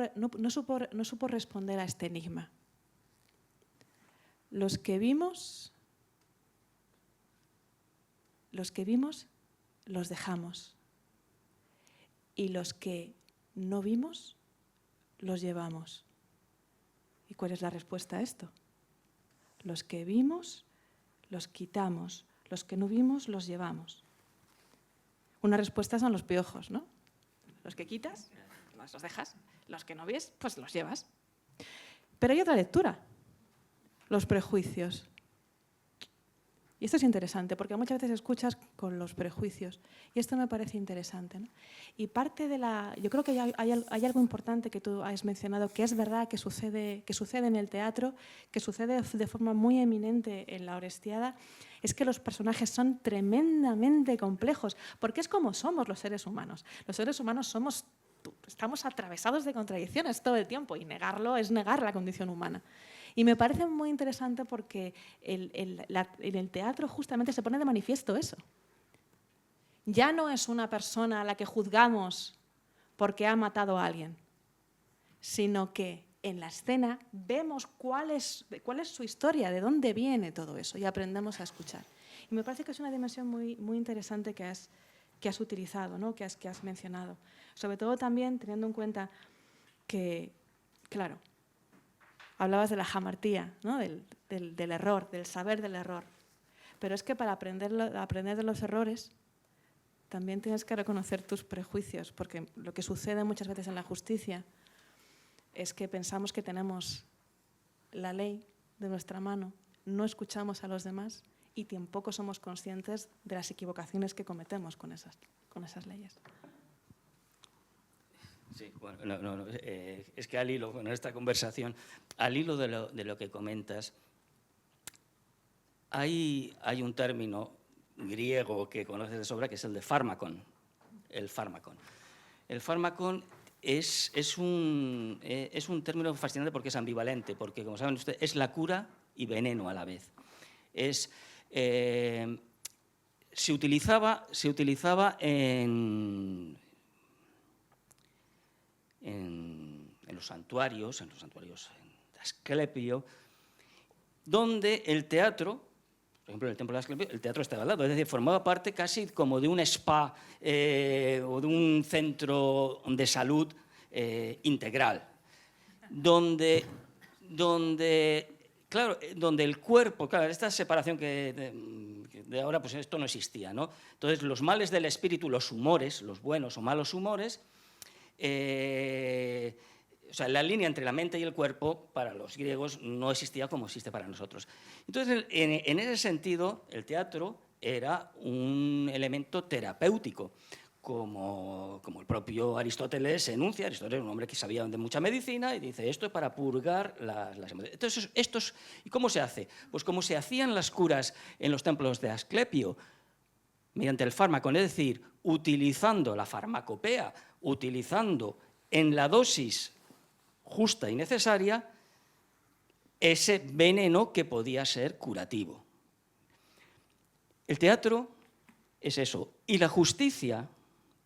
Speaker 4: responder a este enigma. Los que vimos, los dejamos. Y los que no vimos, los llevamos. ¿Y cuál es la respuesta a esto? Los que vimos, los quitamos. Los que no vimos, los llevamos. Una respuesta son los piojos, ¿no? Los que quitas, los dejas. Los que no ves, pues los llevas. Pero hay otra lectura. Los prejuicios. Y esto es interesante, porque muchas veces escuchas con los prejuicios. Y esto me parece interesante, ¿no? Y parte de la... Yo creo que hay algo importante que tú has mencionado, que es verdad que sucede en el teatro, que sucede de forma muy eminente en la Orestiada, es que los personajes son tremendamente complejos, porque es como somos los seres humanos. Los seres humanos estamos atravesados de contradicciones todo el tiempo, y negarlo es negar la condición humana. Y me parece muy interesante porque en el teatro justamente se pone de manifiesto eso. Ya no es una persona a la que juzgamos porque ha matado a alguien, sino que en la escena vemos cuál es su historia, de dónde viene todo eso, y aprendemos a escuchar. Y me parece que es una dimensión muy, muy interesante que has utilizado, ¿no? que has mencionado. Sobre todo también teniendo en cuenta que, claro, hablabas de la jamartía, ¿no? del error, del saber del error. Pero es que para aprender de los errores también tienes que reconocer tus prejuicios, porque lo que sucede muchas veces en la justicia es que pensamos que tenemos la ley de nuestra mano, no escuchamos a los demás y tampoco somos conscientes de las equivocaciones que cometemos con esas leyes.
Speaker 3: Sí, bueno, es que al hilo, en esta conversación, al hilo de lo que comentas, hay un término griego que conoces de sobra, que es el de fármacon. El fármacon. El fármacon es un término fascinante porque es ambivalente, porque, como saben ustedes, es la cura y veneno a la vez. Se utilizaba en los santuarios de Asclepio, donde el teatro, por ejemplo, en el templo de Asclepio, el teatro estaba al lado, es decir, formaba parte casi como de un spa o de un centro de salud integral, donde el cuerpo, claro, esta separación de ahora, pues esto no existía, ¿no? Entonces, los males del espíritu, los humores, los buenos o malos humores, o sea, la línea entre la mente y el cuerpo para los griegos no existía como existe para nosotros. Entonces, en ese sentido, el teatro era un elemento terapéutico, como el propio Aristóteles enuncia. Aristóteles era un hombre que sabía de mucha medicina y dice, esto es para purgar las emociones. Entonces, ¿y cómo se hace? Pues como se hacían las curas en los templos de Asclepio, mediante el fármaco, es decir, utilizando la farmacopea, utilizando en la dosis justa y necesaria ese veneno que podía ser curativo. El teatro es eso. Y la justicia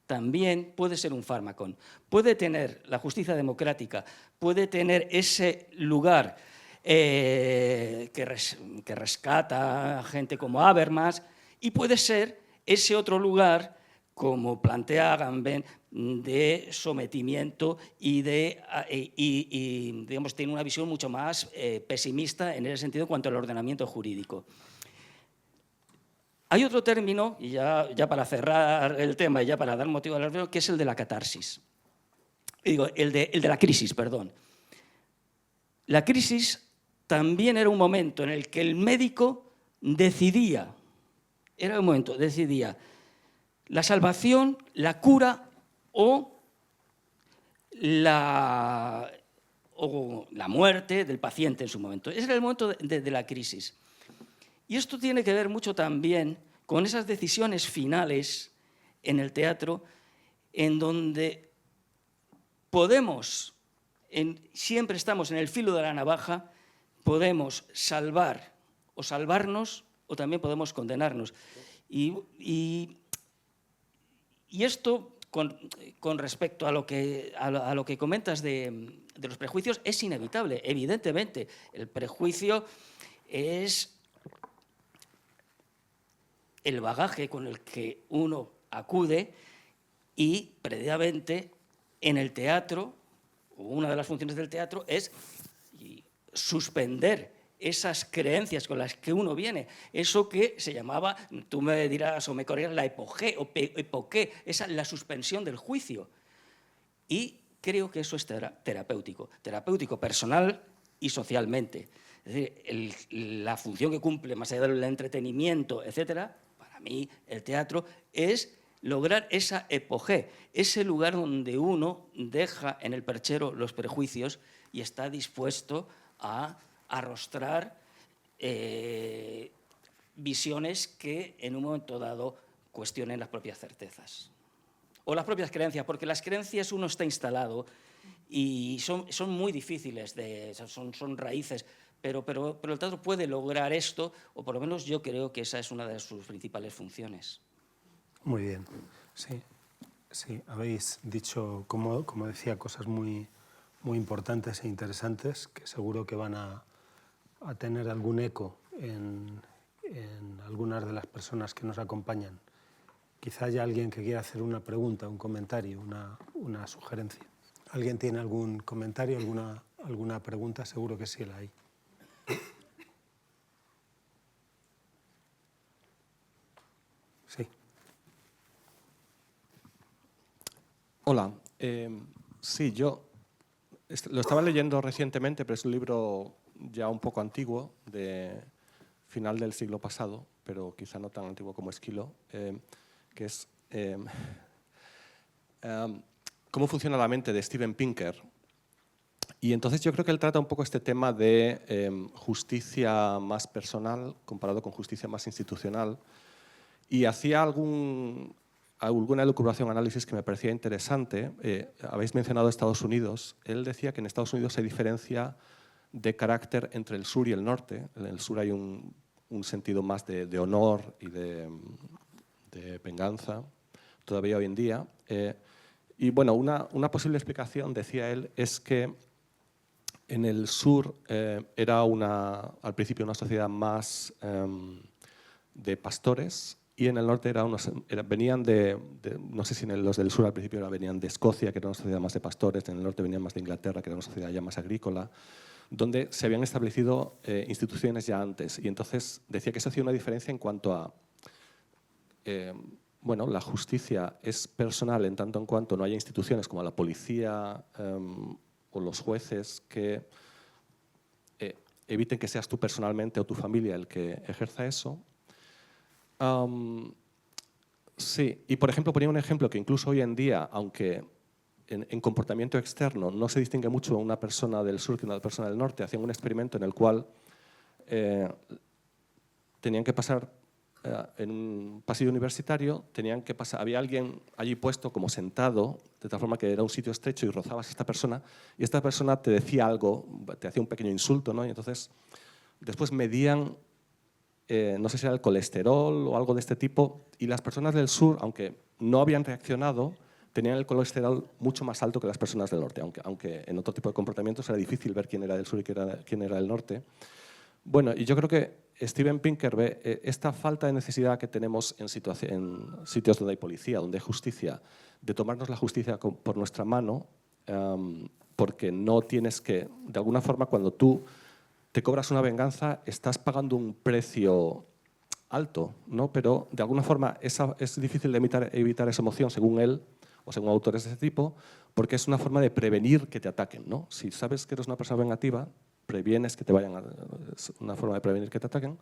Speaker 3: también puede ser un fármaco. Puede tener, la justicia democrática, puede tener ese lugar que rescata a gente como Habermas, y puede ser ese otro lugar, como plantea Agamben, de sometimiento y digamos, tiene una visión mucho más pesimista en ese sentido en cuanto al ordenamiento jurídico. Hay otro término, y ya para cerrar el tema y ya para dar motivo al reflexión, que es el de la catarsis. Digo, el de la crisis, perdón. La crisis también era un momento en el que el médico decidía, la salvación, la cura o la muerte del paciente en su momento. Ese era el momento de la crisis. Y esto tiene que ver mucho también con esas decisiones finales en el teatro, en donde siempre estamos en el filo de la navaja, podemos salvar o salvarnos, o también podemos condenarnos. Y esto, con respecto a lo que comentas de los prejuicios, es inevitable, evidentemente. El prejuicio es el bagaje con el que uno acude, y previamente en el teatro, una de las funciones del teatro es suspender esas creencias con las que uno viene, eso que se llamaba, tú me dirás o me correrás, la epoqué, esa la suspensión del juicio. Y creo que eso es terapéutico personal y socialmente. Es decir, la función que cumple, más allá del entretenimiento, etcétera, para mí el teatro es lograr esa epoqué, ese lugar donde uno deja en el perchero los prejuicios y está dispuesto a arrostrar visiones que en un momento dado cuestionen las propias certezas o las propias creencias, porque las creencias uno está instalado y son muy difíciles, son raíces, pero el teatro puede lograr esto, o por lo menos yo creo que esa es una de sus principales funciones.
Speaker 1: Muy bien, sí, habéis dicho, como decía, cosas muy importantes e interesantes que seguro que van a tener algún eco en algunas de las personas que nos acompañan. Quizá haya alguien que quiera hacer una pregunta, un comentario, una sugerencia. ¿Alguien tiene algún comentario, alguna pregunta? Seguro que sí la hay. Sí.
Speaker 5: Hola, sí, yo lo estaba leyendo recientemente, pero es un libro ya un poco antiguo, de final del siglo pasado, pero quizá no tan antiguo como Esquilo, que es Cómo funciona la mente, de Steven Pinker. Y entonces yo creo que él trata un poco este tema de justicia más personal comparado con justicia más institucional, y hacía alguna elucubración, análisis que me parecía interesante. Habéis mencionado Estados Unidos. Él decía que en Estados Unidos hay diferencia de carácter entre el sur y el norte. En el sur hay un sentido más de honor y de venganza, todavía hoy en día. Y bueno, una posible explicación, decía él, es que en el sur era al principio una sociedad más de pastores, y en el norte venían no sé si los del sur al principio venían de Escocia, que era una sociedad más de pastores, en el norte venían más de Inglaterra, que era una sociedad ya más agrícola, donde se habían establecido instituciones ya antes. Y entonces decía que se hacía una diferencia en cuanto a bueno, la justicia es personal en tanto en cuanto no haya instituciones como la policía o los jueces que eviten que seas tú personalmente o tu familia el que ejerza eso. Sí, y por ejemplo ponía un ejemplo que incluso hoy en día, aunque en comportamiento externo no se distingue mucho una persona del sur que una persona del norte, hacían un experimento en el cual tenían que pasar en un pasillo universitario, tenían que pasar, había alguien allí puesto como sentado, de tal forma que era un sitio estrecho y rozabas a esta persona, y esta persona te decía algo, te hacía un pequeño insulto, ¿no? Y entonces después medían, no sé si era el colesterol o algo de este tipo, y las personas del sur, aunque no habían reaccionado, tenían el colesterol mucho más alto que las personas del norte, aunque en otro tipo de comportamientos era difícil ver quién era del sur y quién era del norte. Bueno, y yo creo que Steven Pinker ve esta falta de necesidad que tenemos en sitios donde hay policía, donde hay justicia, de tomarnos la justicia por nuestra mano, porque no tienes que, de alguna forma, cuando tú te cobras una venganza, estás pagando un precio alto, ¿no? Pero de alguna forma es difícil de evitar esa emoción, según él, o según autores de ese tipo, porque es una forma de prevenir que te ataquen, ¿no? Si sabes que eres una persona vengativa, previenes que te vayan es una forma de prevenir que te ataquen,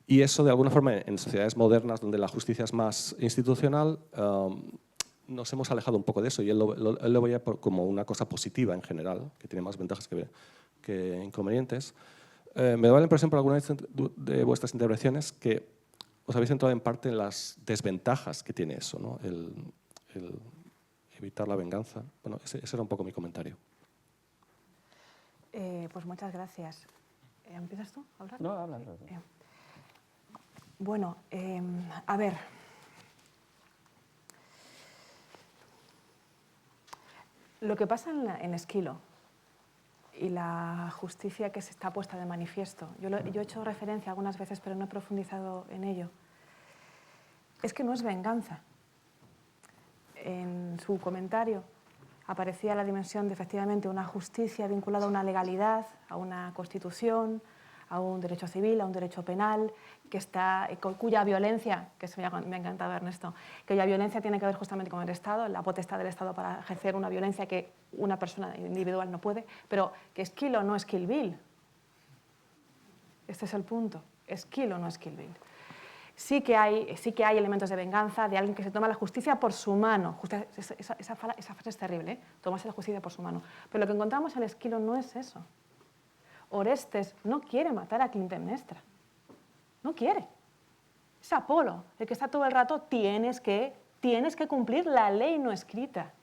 Speaker 5: y eso de alguna forma en sociedades modernas donde la justicia es más institucional, nos hemos alejado un poco de eso, y él lo veía como una cosa positiva en general, que tiene más ventajas que inconvenientes. Me da la impresión por algunas de vuestras intervenciones que os habéis centrado en parte en las desventajas que tiene eso, ¿no? El evitar la venganza. Bueno, ese era un poco mi comentario.
Speaker 2: Pues muchas gracias. ¿Empiezas tú a hablar?
Speaker 3: No, habla.
Speaker 2: Bueno, a ver. Lo que pasa en Esquilo y la justicia que se está puesta de manifiesto, yo he hecho referencia algunas veces, pero no he profundizado en ello, es que no es venganza. En su comentario aparecía la dimensión de, efectivamente, una justicia vinculada a una legalidad, a una constitución, a un derecho civil, a un derecho penal, cuya violencia, que me ha encantado Ernesto, cuya violencia tiene que ver justamente con el Estado, la potestad del Estado para ejercer una violencia que una persona individual no puede, pero que Esquilo no es Kill Bill. Este es el punto. Esquilo no es Kill Bill. Sí que hay elementos de venganza, de alguien que se toma la justicia por su mano. Esa frase es terrible, ¿eh? Tomarse la justicia por su mano. Pero lo que encontramos en Esquilo no es eso. Orestes no quiere matar a Clitemnestra. No quiere. Es Apolo el que está todo el rato, tienes que cumplir la ley no escrita.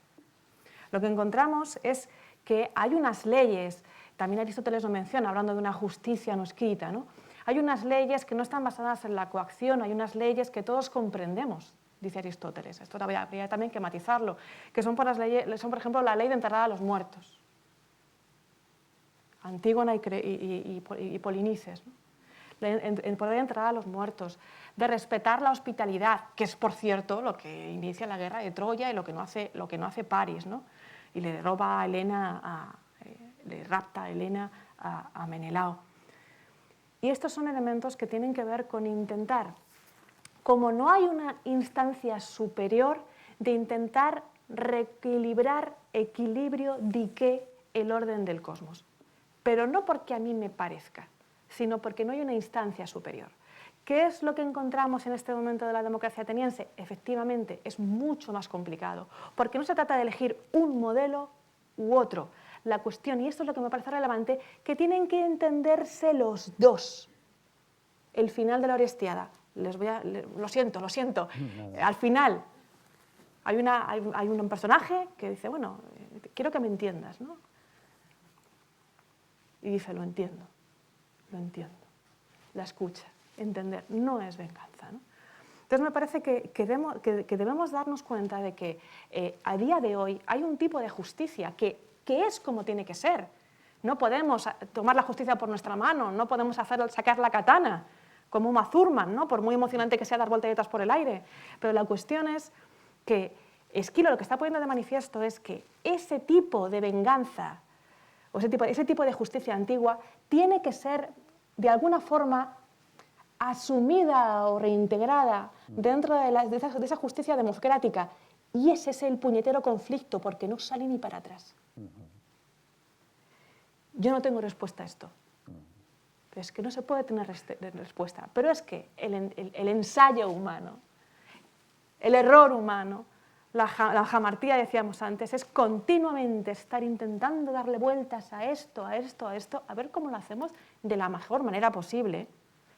Speaker 2: Lo que encontramos es que hay unas leyes, también Aristóteles lo menciona, hablando de una justicia no escrita, ¿no? Hay unas leyes que no están basadas en la coacción, hay unas leyes que todos comprendemos, dice Aristóteles. Esto habría también que matizarlo, que son por ejemplo, la ley de enterrar a los muertos. Antígona y Polinices, ¿no? El poder enterrar a los muertos, de respetar la hospitalidad, que es, por cierto, lo que inicia la guerra de Troya y lo que no hace Paris, ¿no? Y le roba a Helena, le rapta a Helena a Menelao. Y estos son elementos que tienen que ver con intentar, como no hay una instancia superior, de intentar reequilibrar, equilibrio, dique el orden del cosmos. Pero no porque a mí me parezca, sino porque no hay una instancia superior. ¿Qué es lo que encontramos en este momento de la democracia ateniense? Efectivamente, es mucho más complicado, porque no se trata de elegir un modelo u otro. La cuestión, y esto es lo que me parece relevante, que tienen que entenderse los dos. El final de la Orestiada, lo siento, al final hay un personaje que dice, bueno, quiero que me entiendas, ¿no? Y dice, lo entiendo, la escucha, entender, no es venganza, ¿no? Entonces me parece que debemos darnos cuenta de que a día de hoy hay un tipo de justicia que es como tiene que ser. No podemos tomar la justicia por nuestra mano, no podemos sacar la katana como Uma Thurman, ¿no? Por muy emocionante que sea dar volteretas por el aire. Pero la cuestión es que Esquilo lo que está poniendo de manifiesto es que ese tipo de venganza o ese tipo de justicia antigua tiene que ser de alguna forma asumida o reintegrada dentro de esa justicia democrática. Y ese es el puñetero conflicto, porque no sale ni para atrás. Yo no tengo respuesta a esto. Es que no se puede tener respuesta. Pero es que el ensayo humano, el error humano, la jamartía, decíamos antes, es continuamente estar intentando darle vueltas a esto, a ver cómo lo hacemos de la mejor manera posible,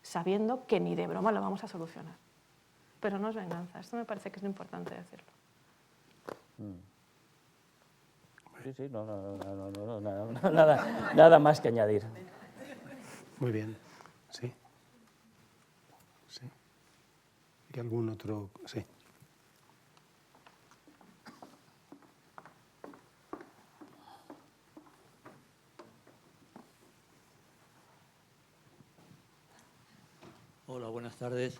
Speaker 2: sabiendo que ni de broma lo vamos a solucionar. pero no es venganza. Esto me parece que es importante decirlo.
Speaker 3: Sí, sí, nada más que añadir.
Speaker 1: Muy bien, sí. Sí. ¿Y algún otro? Sí.
Speaker 6: Hola, buenas tardes.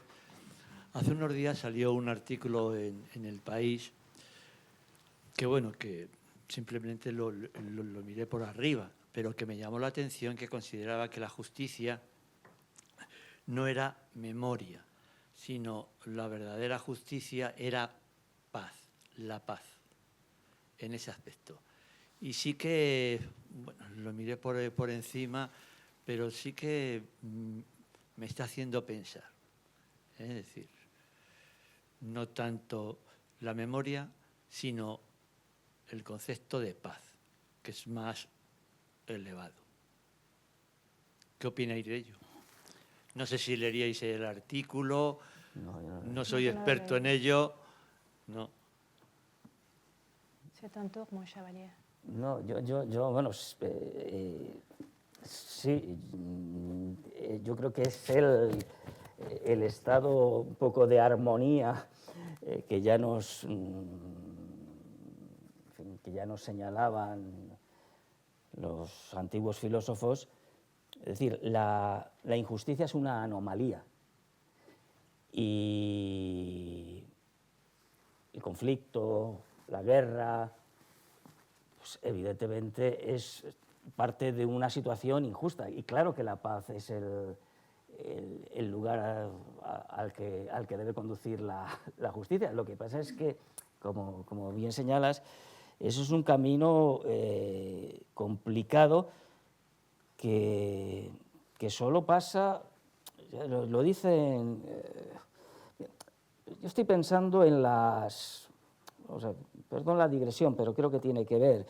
Speaker 6: Hace unos días salió un artículo en El País que, bueno, que simplemente lo miré por arriba, pero que me llamó la atención, que consideraba que la justicia no era memoria, sino la verdadera justicia era paz, la paz, en ese aspecto. Y sí que, bueno, lo miré por encima, pero sí que me está haciendo pensar. Es decir, no tanto la memoria, sino el concepto de paz, que es más elevado. ¿Qué opináis de ello? No sé si leeríais el artículo, no soy experto en ello. No.
Speaker 2: C'est un tour, mon chevalier.
Speaker 3: No, yo bueno, sí, yo creo que es el estado un poco de armonía que ya nos señalaban los antiguos filósofos. Es decir, la injusticia es una anomalía y el conflicto, la guerra, pues evidentemente es parte de una situación injusta. Y claro que la paz es el lugar al que debe conducir la justicia. Lo que pasa es que, como bien señalas, eso es un camino complicado que solo pasa, lo dicen, yo estoy pensando en perdón la digresión, pero creo que tiene que ver.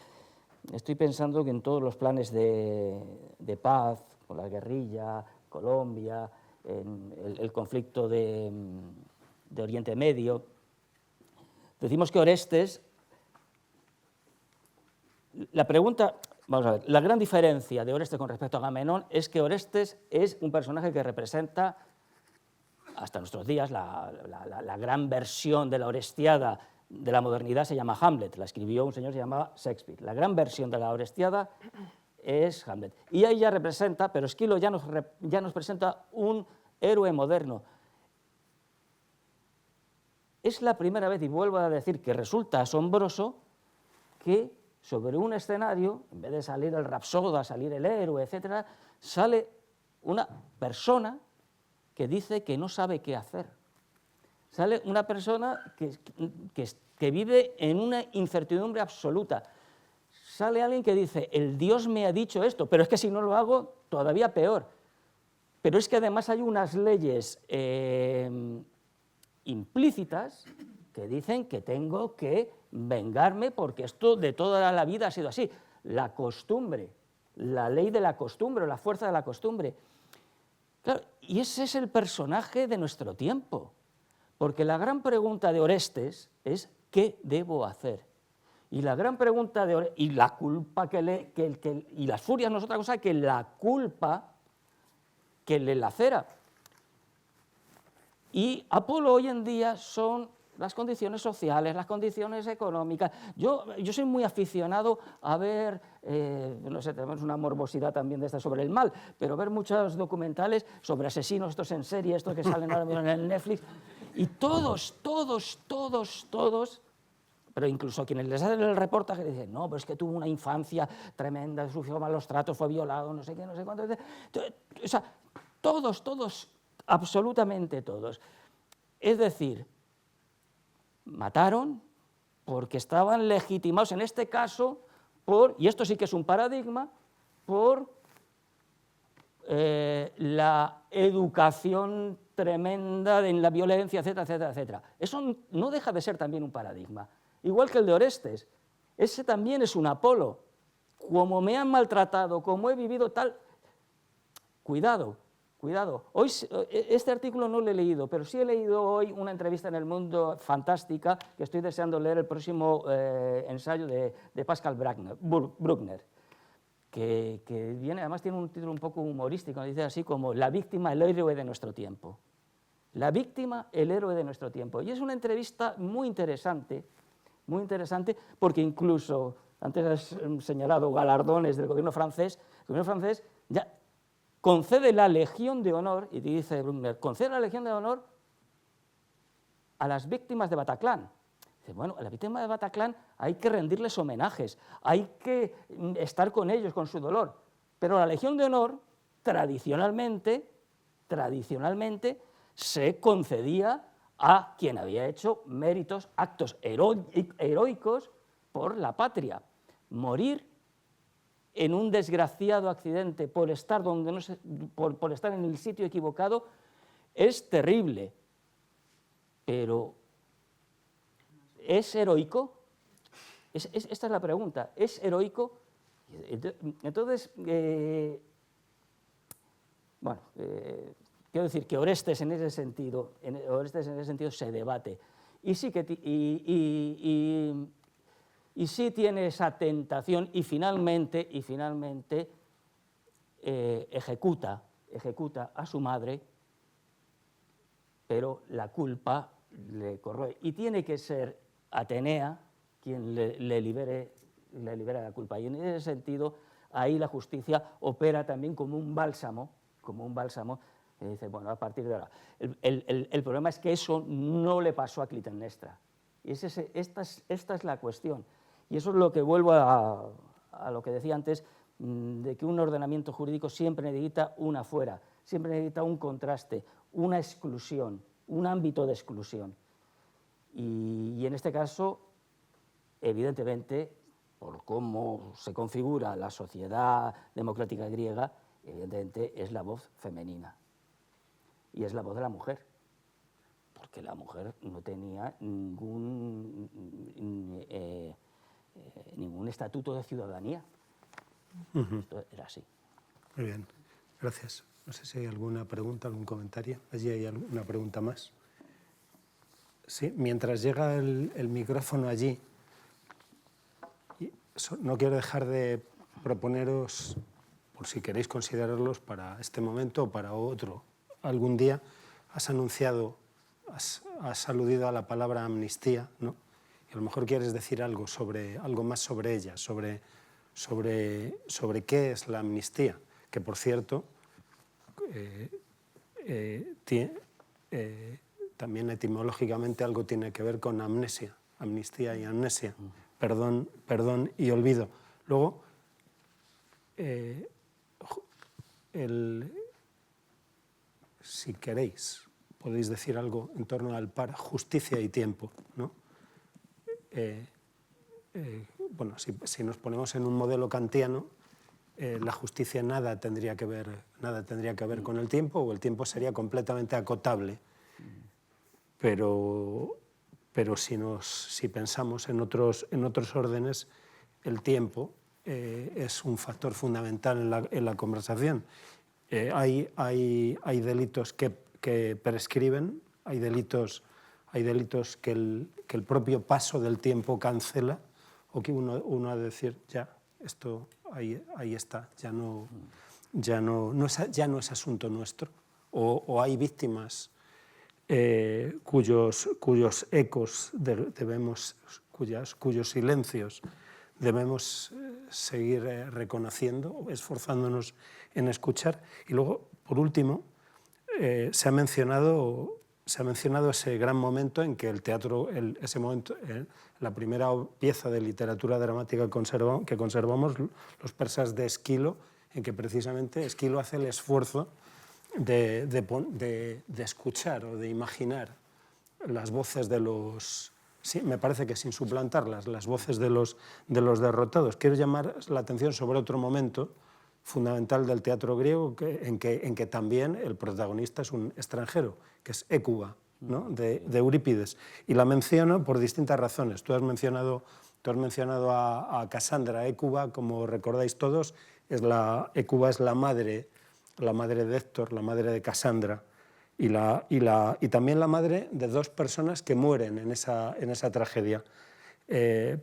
Speaker 3: Estoy pensando que en todos los planes de paz, con la guerrilla, Colombia, en el conflicto de Oriente Medio, decimos que Orestes, la pregunta, vamos a ver, la gran diferencia de Orestes con respecto a Agamenón es que Orestes es un personaje que representa, hasta nuestros días, la gran versión de la Orestiada de la modernidad se llama Hamlet, la escribió un señor que se llamaba Shakespeare. La gran versión de la Orestiada es Hamlet. Y ahí ya representa, pero Esquilo ya nos presenta un héroe moderno. Es la primera vez, y vuelvo a decir que resulta asombroso, que sobre un escenario, en vez de salir el rapsoda, salir el héroe, etc., sale una persona que dice que no sabe qué hacer. Sale una persona que vive en una incertidumbre absoluta. Sale alguien que dice, el Dios me ha dicho esto, pero es que si no lo hago, todavía peor. Pero es que además hay unas leyes implícitas que dicen que tengo que vengarme porque esto de toda la vida ha sido así. La costumbre, la ley de la costumbre, la fuerza de la costumbre. Claro, y ese es el personaje de nuestro tiempo. Porque la gran pregunta de Orestes es ¿qué debo hacer? Y la gran pregunta de Orestes, y la culpa y las furias no es otra cosa que la culpa que le lacera. Y Apolo hoy en día son las condiciones sociales, las condiciones económicas. Yo soy muy aficionado a ver, no sé, tenemos una morbosidad también de esta sobre el mal, pero ver muchos documentales sobre asesinos, estos en serie, estos que salen ahora mismo en el Netflix, y todos, pero incluso quienes les hacen el reportaje dicen, no, pero es que tuvo una infancia tremenda, sufrió malos tratos, fue violado, no sé qué, no sé cuánto. O sea, todos, absolutamente todos. Es decir, mataron porque estaban legitimados, en este caso, y esto sí que es un paradigma, por la educación tremenda en la violencia, etcétera, etcétera, etcétera. Eso no deja de ser también un paradigma. Igual que el de Orestes, ese también es un Apolo. Como me han maltratado, como he vivido tal, cuidado, Cuidado, hoy, este artículo no lo he leído, pero sí he leído hoy una entrevista en El Mundo fantástica, que estoy deseando leer el próximo ensayo de Pascal Bruckner, que viene, además tiene un título un poco humorístico, dice así como La víctima, el héroe de nuestro tiempo. La víctima, el héroe de nuestro tiempo. Y es una entrevista muy interesante, porque incluso, antes has señalado galardones del gobierno francés, el gobierno francés ya concede la Legión de Honor, y dice Bruckner, concede la Legión de Honor a las víctimas de Bataclan. Dice, bueno, a las víctimas de Bataclan hay que rendirles homenajes, hay que estar con ellos, con su dolor. Pero la Legión de Honor, tradicionalmente, se concedía a quien había hecho méritos, actos heroicos por la patria. Morir en un desgraciado accidente por estar, por estar en el sitio equivocado es terrible, pero ¿es heroico? Esta es la pregunta, ¿es heroico? Entonces, bueno, quiero decir que Orestes en ese sentido se debate y sí sí tiene esa tentación y finalmente ejecuta a su madre, pero la culpa le corroe y tiene que ser Atenea quien le libere la culpa. Y en ese sentido, ahí la justicia opera también como un bálsamo, y dice, bueno, a partir de ahora. El problema es que eso no le pasó a Clitemnestra. Y esta es la cuestión. Y eso es lo que vuelvo a lo que decía antes, de que un ordenamiento jurídico siempre necesita una fuera, siempre necesita un contraste, una exclusión, un ámbito de exclusión. Y en este caso, evidentemente, por cómo se configura la sociedad democrática griega, evidentemente es la voz femenina. Y es la voz de la mujer, porque la mujer no tenía ningún estatuto de ciudadanía. Esto era así.
Speaker 1: Muy bien, gracias. No sé si hay alguna pregunta, algún comentario. Allí hay alguna pregunta más. Sí, mientras llega el micrófono allí, no quiero dejar de proponeros, por si queréis considerarlos para este momento o para otro. Algún día has aludido a la palabra amnistía, ¿no? Y a lo mejor quieres decir algo más sobre ella, sobre qué es la amnistía, que por cierto también etimológicamente algo tiene que ver con amnesia, amnistía y amnesia, perdón y olvido. Luego, si queréis, podéis decir algo en torno al par justicia y tiempo, ¿no? Bueno, si nos ponemos en un modelo kantiano, la justicia nada tendría que ver con el tiempo, o el tiempo sería completamente acotable. Pero si pensamos en otros órdenes, el tiempo es un factor fundamental en la conversación. Hay delitos que prescriben, hay delitos que el propio paso del tiempo cancela, o que uno ha de decir, ya, esto ahí está, ya no es asunto nuestro. O hay víctimas cuyos ecos cuyos silencios debemos seguir reconociendo, esforzándonos en escuchar. Y luego, por último, se ha mencionado ese gran momento en que el teatro, la primera pieza de literatura dramática que conservamos, Los persas de Esquilo, en que precisamente Esquilo hace el esfuerzo de escuchar o de imaginar las voces de los... Sí, me parece que sin suplantarlas, las voces de los derrotados. Quiero llamar la atención sobre otro momento fundamental del teatro griego, en que también el protagonista es un extranjero, que es Hécuba, ¿no? de Eurípides. Y la menciono por distintas razones. Tú has mencionado a Casandra. Hécuba, como recordáis todos, Hécuba es la madre la madre de Héctor, la madre de Casandra, y también la madre de dos personas que mueren en esa tragedia,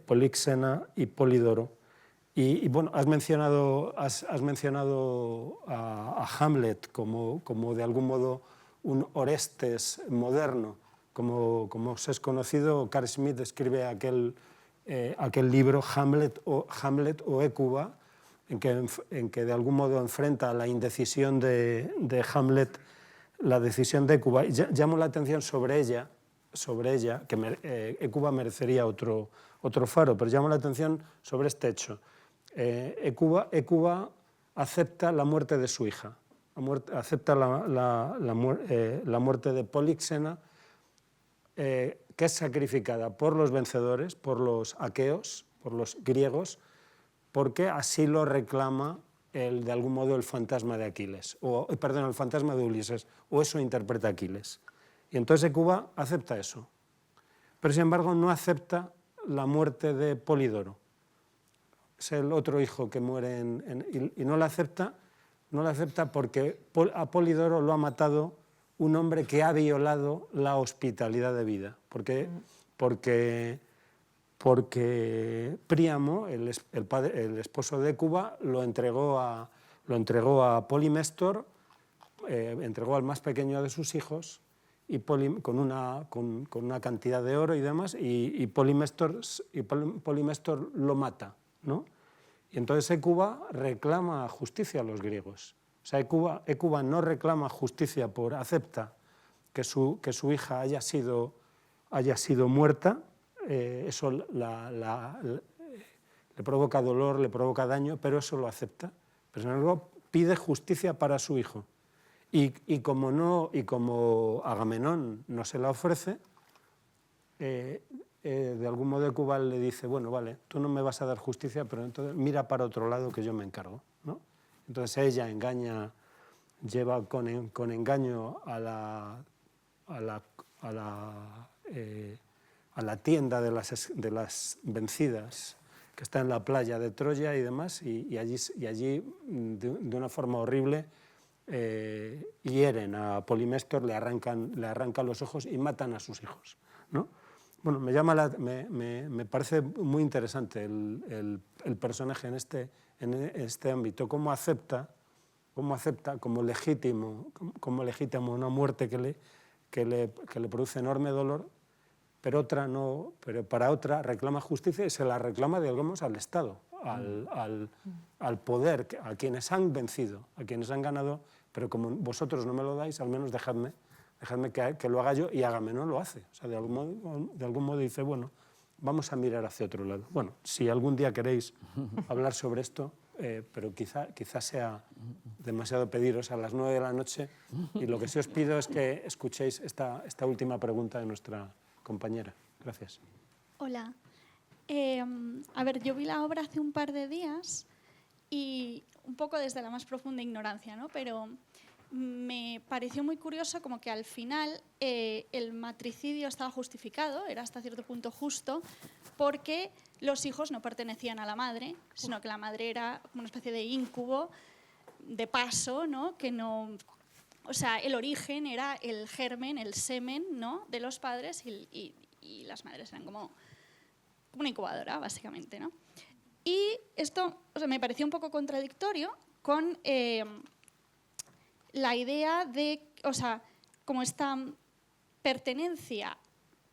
Speaker 1: Políxena y Polidoro. Y bueno, has mencionado a Hamlet como de algún modo un Orestes moderno. Como os es conocido, Carl Schmitt escribe aquel libro Hamlet o Hécuba, en que de algún modo enfrenta la indecisión de Hamlet, la decisión de Hécuba. Llamo la atención sobre ella, que Hécuba merecería otro faro, pero llamo la atención sobre este hecho. Hécuba acepta la muerte de su hija, acepta la muerte de Políxena, que es sacrificada por los vencedores, por los aqueos, por los griegos, porque así lo reclama de algún modo el fantasma de Aquiles, el fantasma de Ulises, o eso interpreta Aquiles. Y entonces Hécuba acepta eso, pero sin embargo no acepta la muerte de Polidoro. Es el otro hijo que muere y no la acepta porque a Polidoro lo ha matado un hombre que ha violado la hospitalidad de vida, porque Príamo, el esposo de Hécuba, lo entregó a Polimestor, entregó al más pequeño de sus hijos, y con una cantidad de oro y demás, y Polimestor lo mata, ¿no? Y entonces Hécuba reclama justicia a los griegos. O sea, Hécuba no reclama justicia acepta que su hija haya sido muerta, eso le provoca dolor, le provoca daño, pero eso lo acepta. Pero sin embargo pide justicia para su hijo. Y como Agamenón no se la ofrece, de algún modo Hécuba le dice, bueno, vale, tú no me vas a dar justicia, pero entonces mira para otro lado que yo me encargo, ¿no? Entonces ella lleva con engaño a la tienda de las vencidas, que está en la playa de Troya y demás, y allí de una forma horrible hieren a Polimestor, le arrancan los ojos y matan a sus hijos, ¿no? Bueno, me parece muy interesante el personaje en este ámbito, cómo acepta como legítimo una muerte que le produce enorme dolor, pero para otra reclama justicia y se la reclama, digamos, al Estado, al poder, a quienes han vencido, a quienes han ganado, pero como vosotros no me lo dais, al menos dejadme que lo haga yo, y Agamenón lo hace. O sea, de algún modo dice, bueno, vamos a mirar hacia otro lado. Bueno, si algún día queréis hablar sobre esto, pero quizá sea demasiado pediros a las 9 de la noche, y lo que sí os pido es que escuchéis esta última pregunta de nuestra compañera. Gracias.
Speaker 7: Hola. A ver, yo vi la obra hace un par de días y un poco desde la más profunda ignorancia, ¿no? Pero me pareció muy curioso como que al final el matricidio estaba justificado, era hasta cierto punto justo, porque los hijos no pertenecían a la madre, sino que la madre era como una especie de íncubo, de paso, ¿no? O sea, el origen era el germen, el semen, ¿no? De los padres y las madres eran como una incubadora, básicamente, ¿no? Y esto, o sea, me pareció un poco contradictorio con la idea de, o sea, como esta pertenencia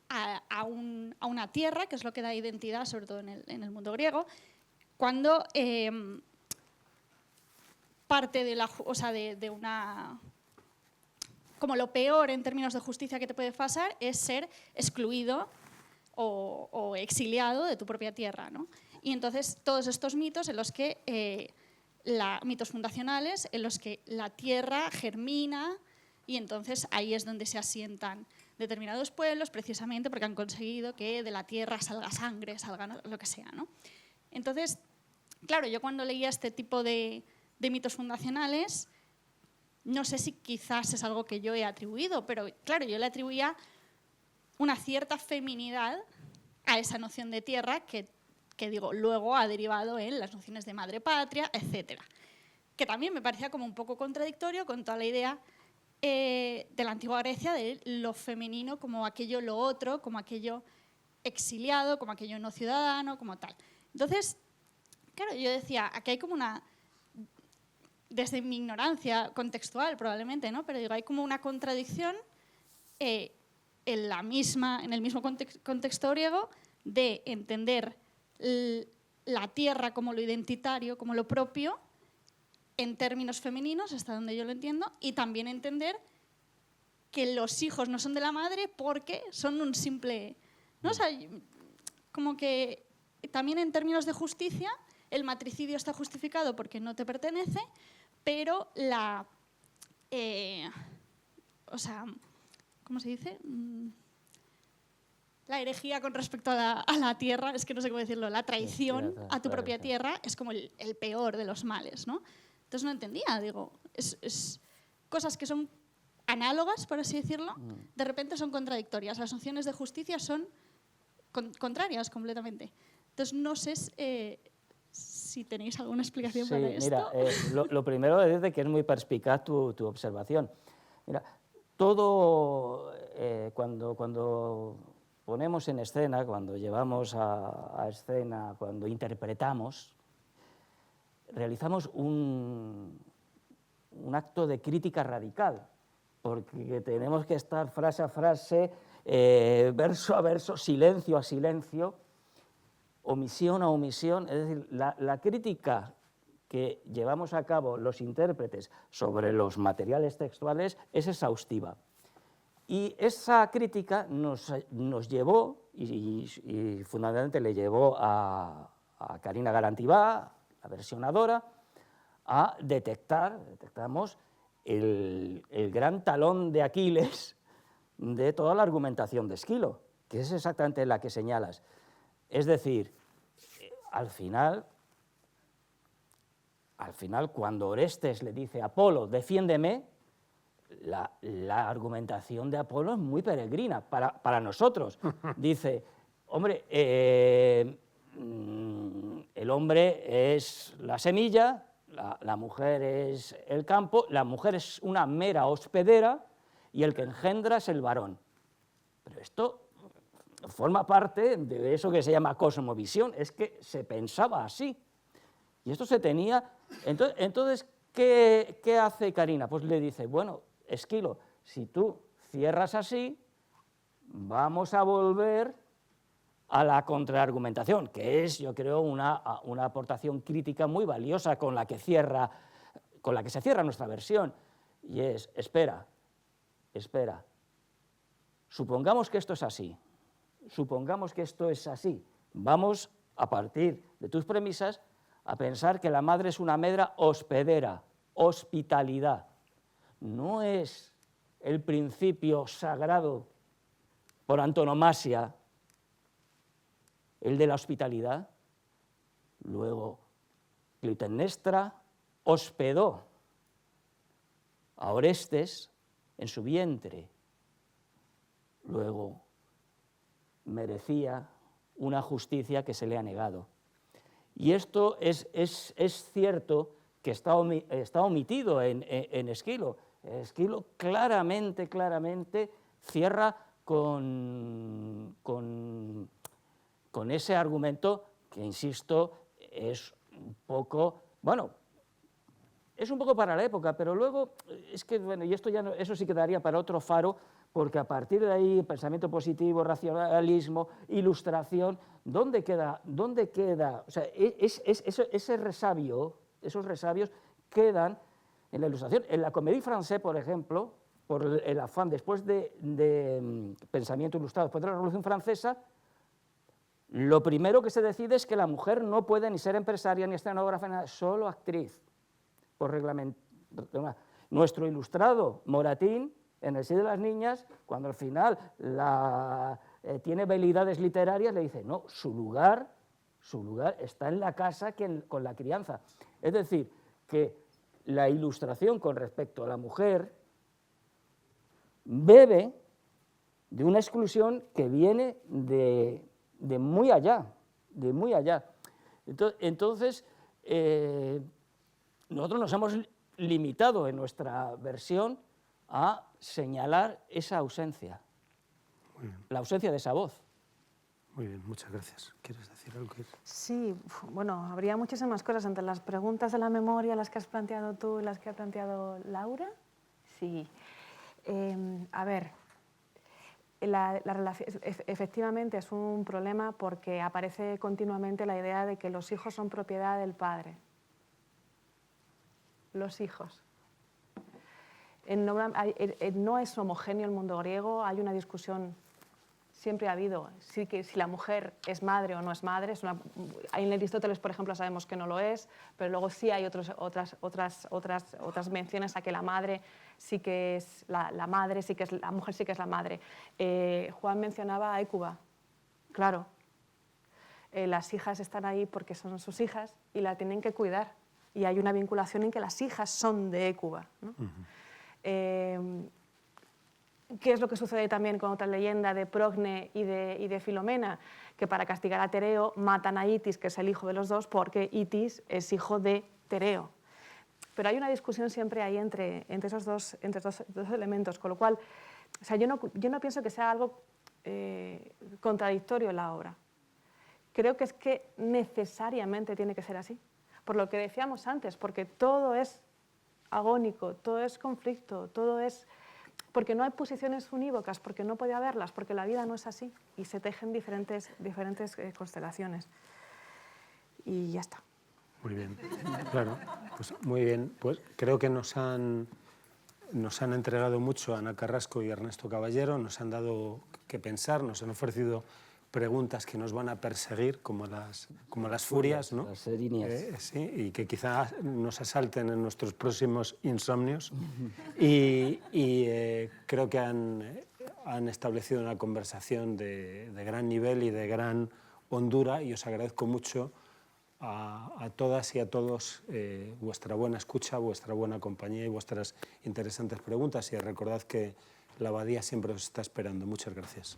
Speaker 7: a una tierra, que es lo que da identidad, sobre todo en el mundo griego, cuando parte de una... Como lo peor en términos de justicia que te puede pasar es ser excluido o exiliado de tu propia tierra, ¿no? Y entonces todos estos mitos en los que... mitos fundacionales en los que la tierra germina y entonces ahí es donde se asientan determinados pueblos precisamente porque han conseguido que de la tierra salga sangre, salga lo que sea, ¿no? Entonces, claro, yo cuando leía este tipo de mitos fundacionales, no sé si quizás es algo que yo he atribuido, pero claro, yo le atribuía una cierta feminidad a esa noción de tierra que digo, luego ha derivado en las nociones de madre patria, etc. que también me parecía como un poco contradictorio con toda la idea de la antigua Grecia de lo femenino como aquello lo otro, como aquello exiliado, como aquello no ciudadano, como tal. Entonces, claro, yo decía, aquí hay como una, desde mi ignorancia contextual probablemente, ¿no? Pero digo, hay como una contradicción en el mismo contexto griego de entender la tierra como lo identitario, como lo propio, en términos femeninos, hasta donde yo lo entiendo, y también entender que los hijos no son de la madre porque son un simple... ¿no? O sea, como que también en términos de justicia, el matricidio está justificado porque no te pertenece, pero o sea, ¿cómo se dice? La herejía con respecto a la tierra, es que no sé cómo decirlo, la traición a tu propia tierra es como el peor de los males, ¿no? Entonces no entendía, digo, es cosas que son análogas, por así decirlo, de repente son contradictorias. Las nociones de justicia son contrarias completamente. Entonces no sé si tenéis alguna explicación para esto.
Speaker 3: Mira, lo primero es de que es muy perspicaz tu observación. Mira, todo cuando ponemos en escena, cuando llevamos a escena, cuando interpretamos, realizamos un acto de crítica radical, porque tenemos que estar frase a frase, verso a verso, silencio a silencio, omisión a omisión. Es decir, la crítica que llevamos a cabo los intérpretes sobre los materiales textuales es exhaustiva. Y esa crítica nos llevó, y fundamentalmente le llevó a Carina Garantibá, la versionadora, a detectamos el gran talón de Aquiles de toda la argumentación de Esquilo, que es exactamente la que señalas. Es decir, al final, cuando Orestes le dice a Apolo, defiéndeme, la argumentación de Apolo es muy peregrina para nosotros. Dice, hombre, el hombre es la semilla, la mujer es el campo, la mujer es una mera hospedera y el que engendra es el varón. Pero esto forma parte de eso que se llama cosmovisión, es que se pensaba así. Y esto se tenía... Entonces, ¿qué hace Carina? Pues le dice, bueno, Esquilo, si tú cierras así, vamos a volver a la contraargumentación, que es, yo creo, una aportación crítica muy valiosa con la que se cierra nuestra versión. Y es, espera, supongamos que esto es así, vamos, a partir de tus premisas, a pensar que la madre es una medra hospedera, hospitalidad. No es el principio sagrado por antonomasia el de la hospitalidad. Luego, Clitemnestra hospedó a Orestes en su vientre. Luego, merecía una justicia que se le ha negado. Y esto es cierto que está omitido en Esquilo. Esquilo claramente cierra con ese argumento que, insisto, es un poco, bueno, es un poco para la época, pero luego, es que, bueno, y esto ya no, eso sí quedaría para otro faro, porque a partir de ahí, pensamiento positivo, racionalismo, ilustración, ¿dónde queda? O sea, esos resabios quedan en la ilustración. En la Comédie Française, por ejemplo, por el afán después de pensamiento ilustrado, después de la Revolución Francesa, lo primero que se decide es que la mujer no puede ni ser empresaria, ni escenógrafa, solo actriz, por reglamento. Nuestro ilustrado, Moratín, en El sí de las niñas, cuando al final tiene habilidades literarias, le dice, no, su lugar está en la casa con la crianza. Es decir, que la ilustración con respecto a la mujer bebe de una exclusión que viene de muy allá, Entonces, nosotros nos hemos limitado en nuestra versión a señalar esa ausencia, la ausencia de esa voz.
Speaker 1: Muy bien, muchas gracias. ¿Quieres decir algo?
Speaker 2: Sí, bueno, habría muchísimas cosas entre las preguntas de la memoria, las que has planteado tú y las que ha planteado Laura. Sí. A ver, la relación, efectivamente es un problema porque aparece continuamente la idea de que los hijos son propiedad del padre. Los hijos. No es homogéneo el mundo griego, hay una discusión, siempre ha habido, sí que si la mujer es madre o no es madre. En Aristóteles, por ejemplo, sabemos que no lo es, pero luego sí hay otras menciones a que la madre sí que es la madre, sí que es, la mujer sí que es la madre. Juan mencionaba a Hécuba, claro. Las hijas están ahí porque son sus hijas y la tienen que cuidar. Y hay una vinculación en que las hijas son de Hécuba, ¿no? ¿Qué es lo que sucede también con otra leyenda de Progne y de Filomena? Que para castigar a Tereo matan a Itis, que es el hijo de los dos, porque Itis es hijo de Tereo. Pero hay una discusión siempre ahí entre esos dos elementos, con lo cual, o sea, yo no pienso que sea algo contradictorio en la obra. Creo que es que necesariamente tiene que ser así, por lo que decíamos antes, porque todo es agónico, todo es conflicto, todo es... Porque no hay posiciones unívocas, porque no puede haberlas, porque la vida no es así y se tejen diferentes constelaciones. Y ya está.
Speaker 1: Muy bien, claro, pues muy bien. Pues creo que nos han entregado mucho Ana Carrasco y Ernesto Caballero, nos han dado que pensar, nos han ofrecido preguntas que nos van a perseguir como las furias, ¿no?
Speaker 3: Las erinias.
Speaker 1: Sí, y que quizás nos asalten en nuestros próximos insomnios. Y creo que han establecido una conversación de gran nivel y de gran hondura, y os agradezco mucho a todas y a todos vuestra buena escucha, vuestra buena compañía y vuestras interesantes preguntas. Y recordad que la Abadía siempre os está esperando. Muchas gracias.